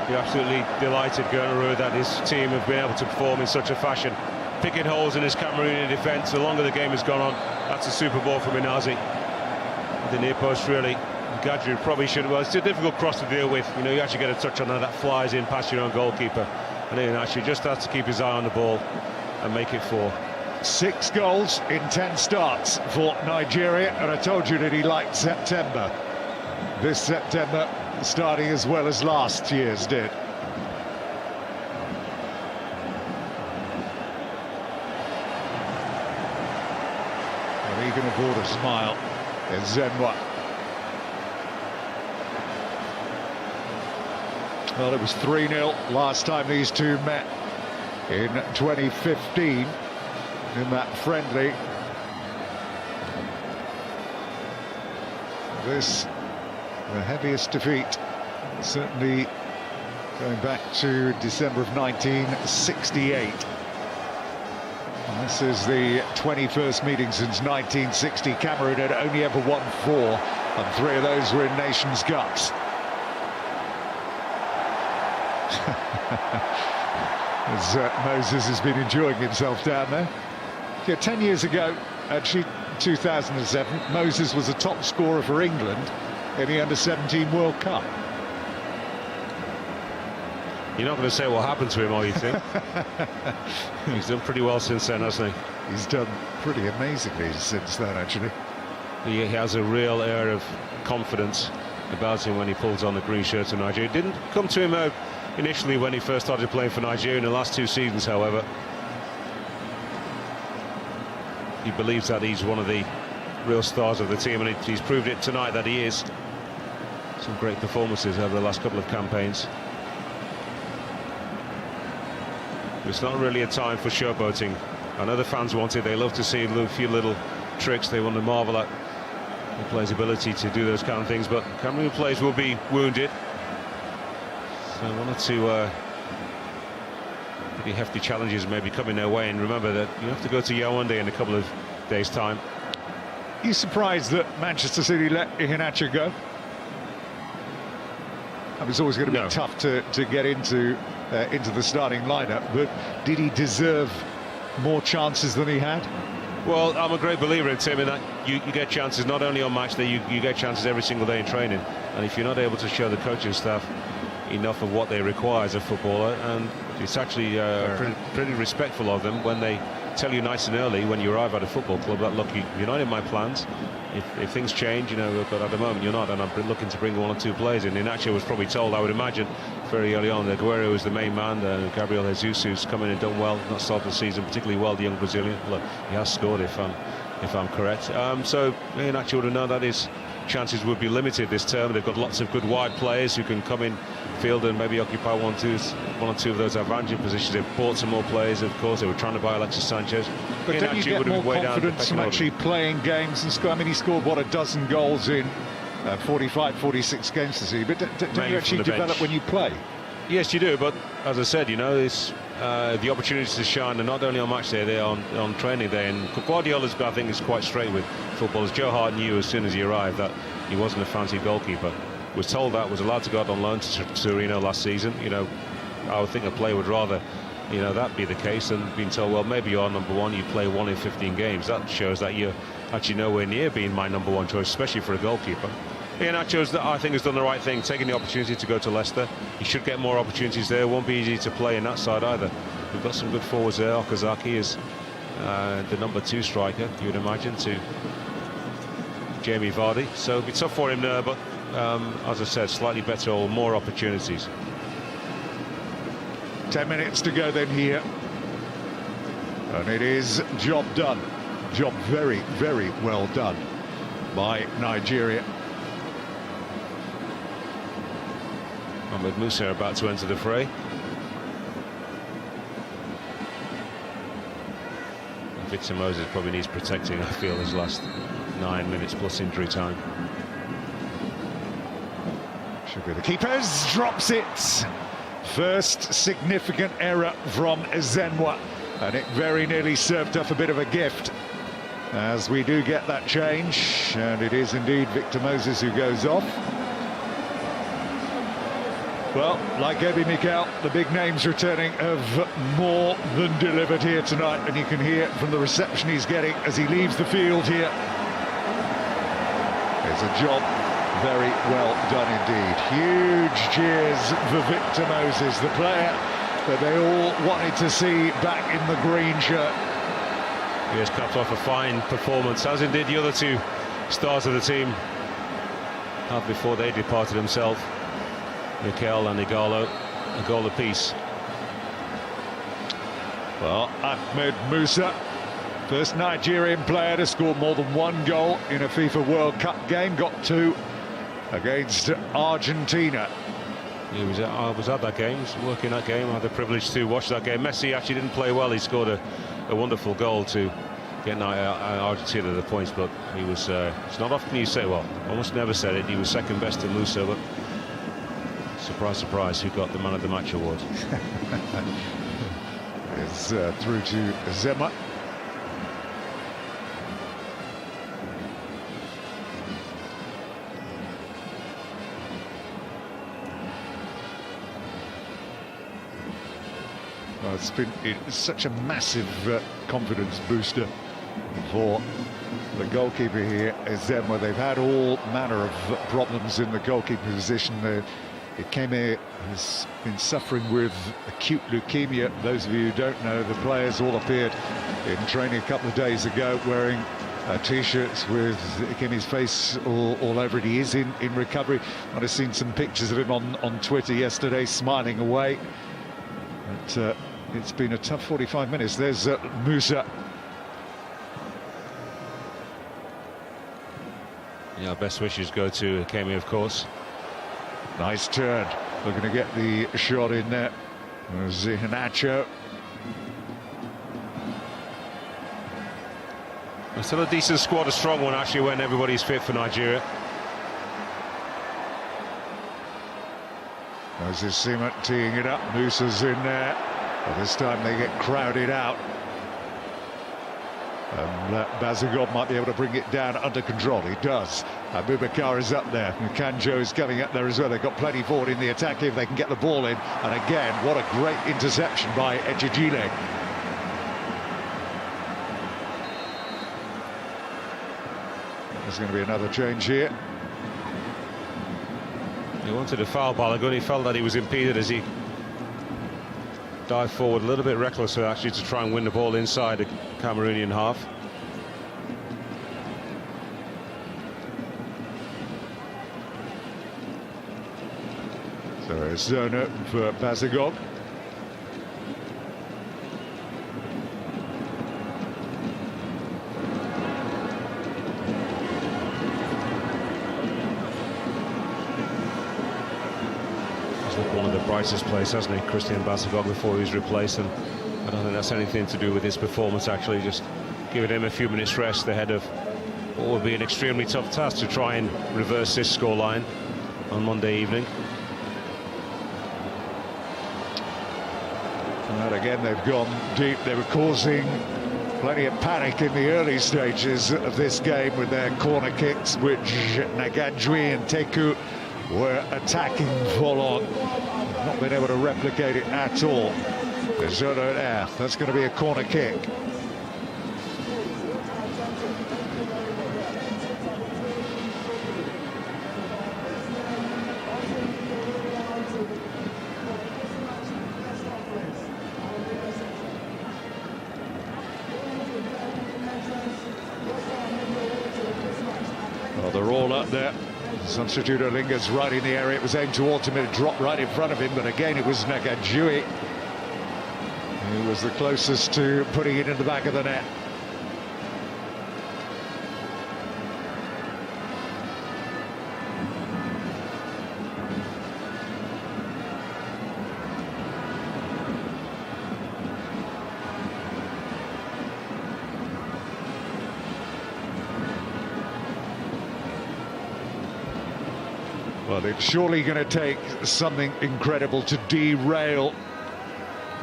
Be absolutely delighted, Cameroon, that his team have been able to perform in such a fashion. Picking holes in his Cameroonian defence. The longer the game has gone on, that's a super ball from Inazi. The near post, really. Gadri probably should have. Well, it's a difficult cross to deal with. You know, you actually get a touch on that flies in past your own goalkeeper. And then actually just has to keep his eye on the ball and make it 4. 6 goals in 10 starts for Nigeria, and I told you that he liked September. This September starting as well as last year's did. And he can afford a smile. There's Zenwa. Well, it was 3-0 last time these two met in 2015 in that friendly. This, the heaviest defeat, certainly going back to December of 1968. And this is the 21st meeting since 1960. Cameroon had only ever won 4, and 3 of those were in Nations Cups. As Moses has been enjoying himself down there. Yeah, 10 years ago, actually 2007, Moses was a top scorer for England in the Under-17 World Cup. You're not going to say what happened to him, are you, Tim? He's done pretty well since then, hasn't he? He's done pretty amazingly since then, actually. He has a real air of confidence about him when he pulls on the green shirt of Nigeria. It didn't come to him initially when he first started playing for Nigeria. In the last 2 seasons, however, he believes that he's one of the real stars of the team, and he's proved it tonight that he is. Some great performances over the last couple of campaigns. It's not really a time for showboating. I know the fans want it. They love to see a few little tricks. They want to marvel at the player's ability to do those kind of things, but Cameroon players will be wounded. So 1 or 2 pretty hefty challenges may be coming their way, and remember that you have to go to Yaoundé in a couple of days' time. Are you surprised that Manchester City let Iheanacho go? It was always going to be tough to get into the starting lineup, but did he deserve more chances than he had? Well, I'm a great believer in Tim, in that you get chances not only on match day, you get chances every single day in training, and if you're not able to show the coaching staff enough of what they require as a footballer, and it's actually pretty respectful of them when they tell you nice and early when you arrive at a football club that, look, you're not in my plans. If things change, you know, but at the moment you're not, and I'm looking to bring 1 or 2 players in. Iheanacho was probably told, I would imagine, very early on that Aguero was the main man. Gabriel Jesus, who's come in and done well, not started the season particularly well, the young Brazilian. Look, he has scored if I'm correct. So Iheanacho would have known that his chances would be limited this term. They've got lots of good wide players who can come in field and maybe occupy one or two of those advantage positions. They've bought some more players, of course. They were trying to buy Alexis Sanchez. But don't you get more confidence from actually playing games and score? I mean, he scored, what, a dozen goals in 45, 46 games this year. But don't you actually develop when you play? Yes, you do. But as I said, you know, it's the opportunities to shine are not only on match day, they're on training day. And Guardiola's, I think, is quite straight with footballers. Joe Hart knew as soon as he arrived that he wasn't a fancy goalkeeper. Was told that, was allowed to go out on loan to Torino last season. You know, I would think a player would rather, you know, that be the case than being told, well, maybe you're number one, you play 1 in 15 games. That shows that you're actually nowhere near being my number one choice, especially for a goalkeeper. Iheanacho's, I think, has done the right thing, taking the opportunity to go to Leicester. He should get more opportunities there. It won't be easy to play in that side either. We've got some good forwards there. Okazaki is the number 2 striker, you would imagine, to Jamie Vardy. So it'll be tough for him there, but as I said, slightly better or more opportunities. 10 minutes to go then here. And it is job done. Job very, very well done by Nigeria. Ahmed Musa about to enter the fray. Victor Moses probably needs protecting, I feel, his last 9 minutes plus injury time. Should be the keepers, drops it. First significant error from Zenwa, and it very nearly served up a bit of a gift, as we do get that change, and it is indeed Victor Moses who goes off. Well, like Ebi Mikel, the big names returning have more than delivered here tonight, and you can hear from the reception he's getting as he leaves the field here. It's a job very well done indeed. Huge cheers for Victor Moses, the player that they all wanted to see back in the green shirt. He has capped off a fine performance, as indeed the other 2 stars of the team have before they departed himself. Mikel and Igalo, a goal apiece. Well, Ahmed Musa, first Nigerian player to score more than 1 goal in a FIFA World Cup game, got 2 against Argentina. He was at that game, was working that game. I had the privilege to watch that game. Messi actually didn't play well. He scored a wonderful goal to get Argentina the points, but he was. It's not often you say, well, almost never said it. He was second best to Musa, but surprise, surprise, who got the man of the match award? It's through to Zema. Well, it's such a massive confidence booster for the goalkeeper here, Zema. They've had all manner of problems in the goalkeeper position. Ikeme has been suffering with acute leukemia. Those of you who don't know, the players all appeared in training a couple of days ago wearing T-shirts with Ikeme's face all over it. He is in recovery. I've seen some pictures of him on Twitter yesterday, smiling away. But it's been a tough 45 minutes. There's Musa. Yeah, best wishes go to Ikeme, of course. Nice turn. Looking to get the shot in there. There's Iheanacho. It's still a decent squad, a strong one actually, when everybody's fit for Nigeria. Moses Simon teeing it up. Musa's in there. But this time they get crowded out. And Bazagov might be able to bring it down under control. He does. Abubakar is up there. Nkanjo is coming up there as well. They've got plenty forward in the attack if they can get the ball in. And again, what a great interception by Ejijile. There's going to be another change here. He wanted a foul, Balogun. He felt that he was impeded as he dived forward a little bit recklessly, actually, to try and win the ball inside the Cameroonian half. So it's zone open for Bazagov. twice his place, hasn't he, Christian Basagog, before he was replaced, and I don't think that's anything to do with his performance, actually, just giving him a few minutes rest ahead of what will be an extremely tough task to try and reverse this scoreline on Monday evening. And again, they've gone deep. They were causing plenty of panic in the early stages of this game with their corner kicks, which Nagajwi and Teku were attacking full on. Not been able to replicate it at all. That's going to be a corner kick. Well, they're all up there. Substitute Olinga's right in the area. It was aimed towards him, it dropped right in front of him, but again it was Nagajui who was the closest to putting it in the back of the net. Well, it's surely going to take something incredible to derail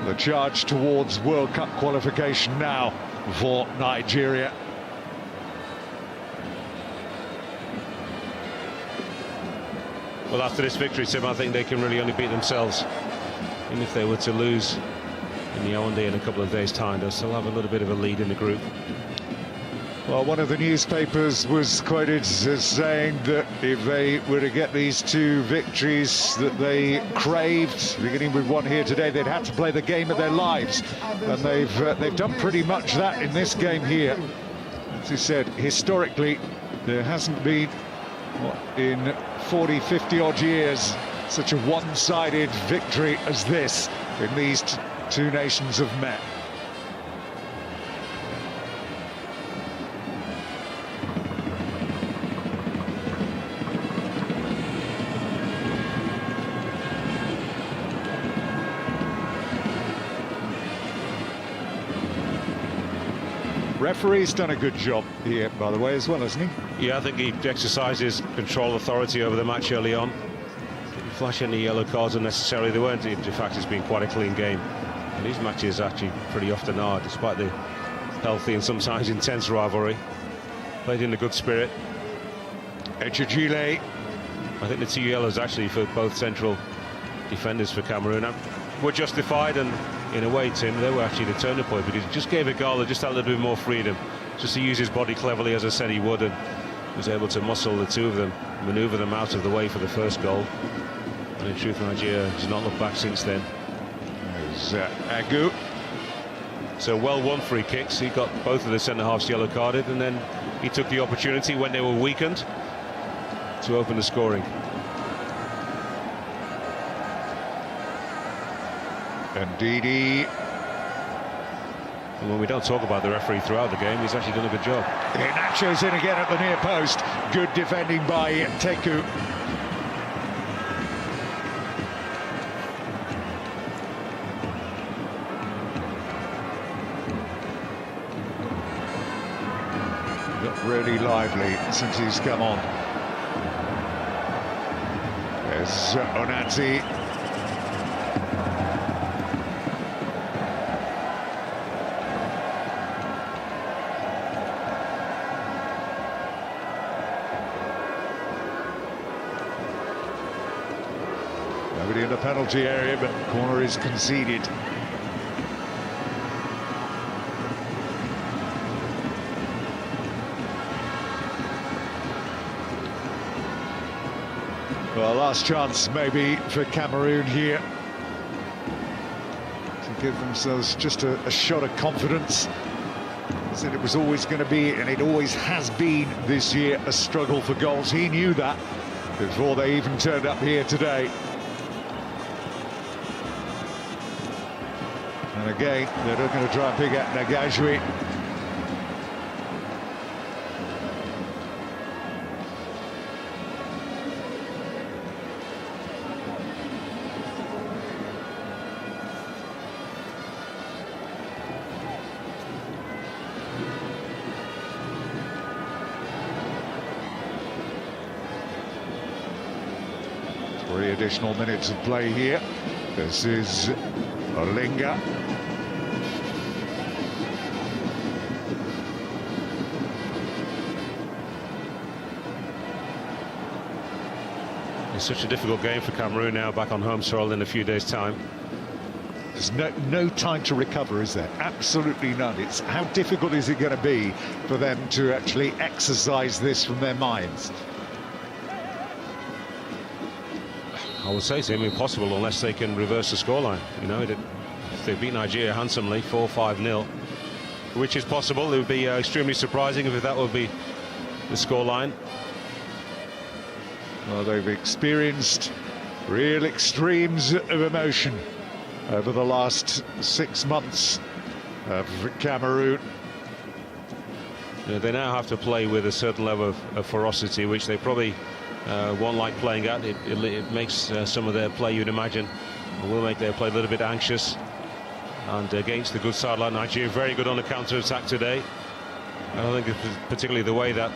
the charge towards World Cup qualification now for Nigeria. Well, after this victory, Tim, I think they can really only beat themselves. Even if they were to lose in the Yaoundé in a couple of days' time, they'll still have a little bit of a lead in the group. Well, one of the newspapers was quoted as saying that if they were to get these two victories that they craved, beginning with one here today, they'd have to play the game of their lives. And they've done pretty much that in this game here. As you said, historically, there hasn't been, in 40, 50 odd years, such a one-sided victory as this in these two nations have met. Referee's done a good job here, by the way, as well, hasn't he? Yeah, I think he exercises control authority over the match early on. Didn't flash any yellow cards unnecessarily. They weren't. In fact, it's been quite a clean game. And these matches actually pretty often are, despite the healthy and sometimes intense rivalry. Played in a good spirit. Echejile. I think the two yellows actually for both central defenders for Cameroon were justified, and in a way, Tim, they were actually the turning point, because he just gave Igalo just a little bit more freedom, just to use his body cleverly, as I said he would, and was able to muscle the two of them, manoeuvre them out of the way for the first goal. And in truth, Nigeria has not looked back since then. There's Agu. So well won free kicks. He got both of the centre-halves yellow carded, and then he took the opportunity when they were weakened to open the scoring. And Didi. And when we don't talk about the referee throughout the game, he's actually done a good job. Inacho's in again at the near post. Good defending by Teku. Got really lively since he's come on. There's Onati. Nobody in the penalty area, but corner is conceded. Well, last chance maybe for Cameroon here to give themselves just a shot of confidence. Said it was always going to be, and it always has been this year, a struggle for goals. He knew that before they even turned up here today. And again, they're not going to try and pick out Nagajwi. additional minutes of play here. This is Olinga. It's such a difficult game for Cameroon now, back on home soil in a few days' time. There's no time to recover, is there? Absolutely none. It's how difficult is it going to be for them to actually exercise this from their minds? I would say it's impossible unless they can reverse the scoreline. You know, if they beat Nigeria handsomely, 4-5-0, which is possible. It would be extremely surprising if that would be the scoreline. Well, they've experienced real extremes of emotion over the last 6 months for Cameroon. They now have to play with a certain level of ferocity, which they probably won't like playing at. It makes some of their play, you'd imagine, will make their play a little bit anxious. And against the good side like Nigeria, very good on the counter-attack today. I don't think it's particularly the way that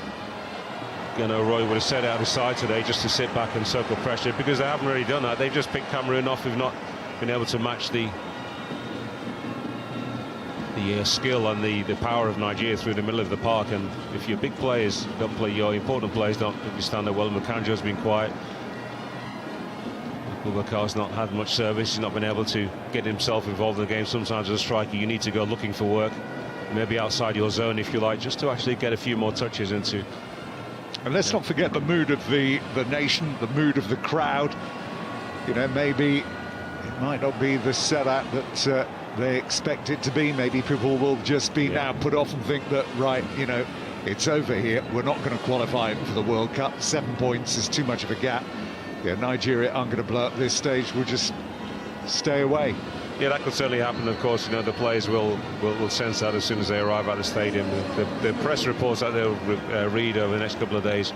Roy would have set out his side today, just to sit back and soak up pressure, because they haven't really done that. They've just picked Cameroon off, who've not been able to match the skill and the power of Nigeria through the middle of the park. And if your big players don't play, your important players don't stand there well. Makanjo's been quiet. Boubacar's not had much service. He's not been able to get himself involved in the game. Sometimes as a striker you need to go looking for work, maybe outside your zone if you like, just to actually get a few more touches into. And let's not forget the mood of the nation, the mood of the crowd. You know, maybe it might not be the setup that they expect it to be. Maybe people will just be now put off and think that, right, you know, it's over here. We're not going to qualify for the World Cup. 7 points is too much of a gap. Yeah, Nigeria aren't going to blow up this stage. We'll just stay away. Yeah, that could certainly happen. Of course, you know, the players will sense that as soon as they arrive at the stadium. The press reports that they'll read over the next couple of days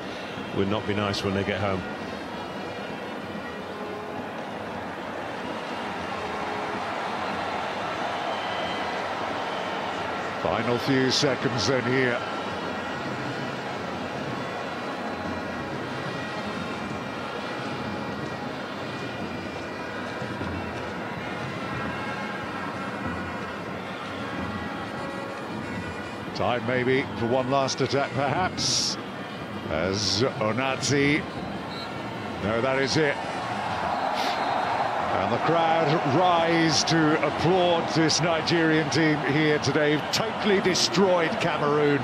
would not be nice when they get home. Final few seconds then here. Time maybe for one last attack, perhaps, as Onazi. No, that is it. And the crowd rise to applaud this Nigerian team here today. Totally destroyed Cameroon,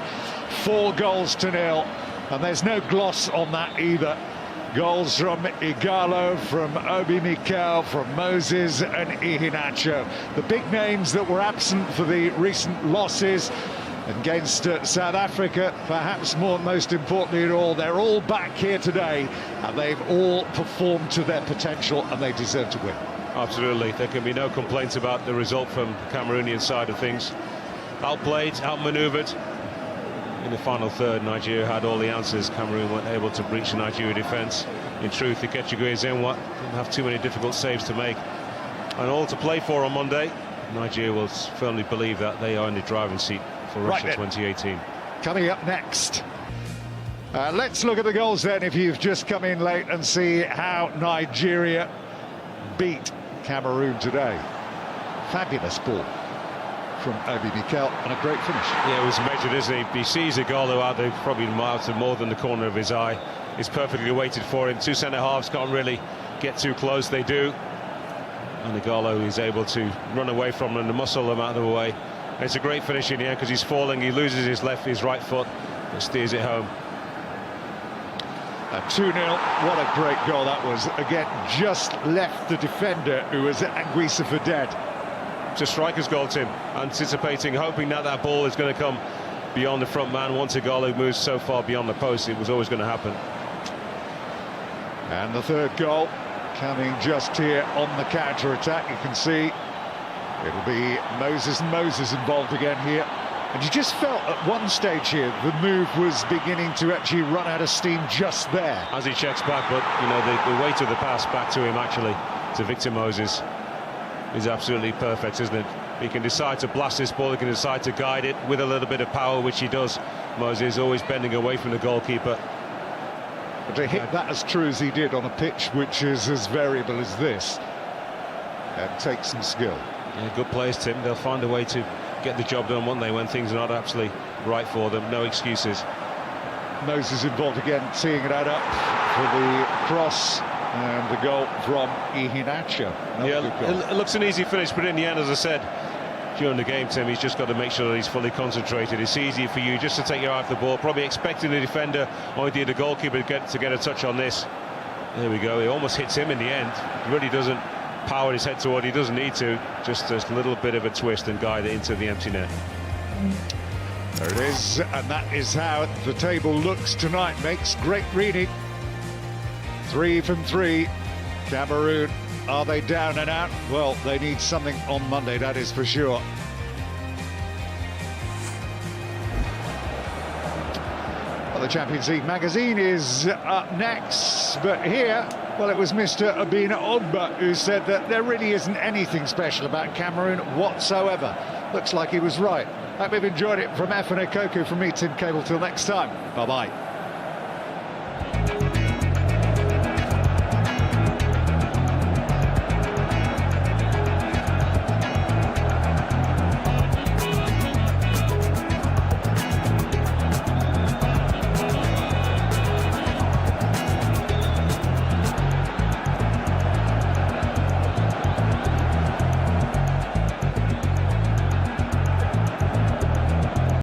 4-0, and there's no gloss on that either. Goals from Igalo, from Obi Mikel, from Moses and Iheanacho. The big names that were absent for the recent losses against South Africa, perhaps most importantly at all, they're all back here today and they've all performed to their potential and they deserve to win. Absolutely, there can be no complaints about the result from the Cameroonian side of things. Outplayed, outmaneuvered. In the final third, Nigeria had all the answers. Cameroon weren't able to breach the Nigeria defence. In truth, Ikechukwu Ezenwa didn't have too many difficult saves to make. And all to play for on Monday. Nigeria will firmly believe that they are in the driving seat for Russia 2018. Coming up next, let's look at the goals then, if you've just come in late, and see how Nigeria beat Cameroon today. Fabulous ball from Obi Mikel and a great finish. Yeah, it was measured, isn't he? He sees Igalo out there, probably miles to more than the corner of his eye. It's perfectly weighted for him. Two centre-halves can't really get too close. They do. And Igalo is able to run away from them and muscle them out of the way. It's a great finish in the end because he's falling, he loses his right foot, but steers it home. 2-0, what a great goal that was. Again, just left the defender, who was Anguissa, for dead. It's a striker's goal, Tim. Anticipating, hoping that that ball is going to come beyond the front man. Once Igalo moves so far beyond the post, it was always going to happen. And the third goal coming just here on the counter-attack. You can see it'll be Moses involved again here. And you just felt at one stage here the move was beginning to actually run out of steam just there. As he checks back, but you know, the weight of the pass back to him, actually, to Victor Moses, is absolutely perfect, isn't it? He can decide to blast this ball, he can decide to guide it with a little bit of power, which he does. Moses always bending away from the goalkeeper. But to hit that as true as he did on a pitch which is as variable as this, and takes some skill. Yeah, good players, Tim. They'll find a way to get the job done, won't they, when things are not absolutely right for them. No excuses. Moses involved again, teeing it out up for the cross, and the goal from Iheanacho. Yeah, it looks an easy finish, but in the end, as I said during the game, Tim, he's just got to make sure that he's fully concentrated. It's easy for you just to take your eye off the ball, probably expecting the defender or indeed the goalkeeper to get a touch on this. There we go. It almost hits him in the end. He really doesn't power his head toward. He doesn't need to. Just a little bit of a twist and guide it into the empty net. There it is, and that is how the table looks tonight. Makes great reading. 3 from 3. Cameroon, are they down and out? Well, they need something on Monday, that is for sure. Well, the Champions League magazine is up next, but here, well, it was Mr. Obina Ogba who said that there really isn't anything special about Cameroon whatsoever. Looks like he was right. Hope you've enjoyed it. From F and Koku, from me, Tim Cable. Till next time, bye-bye.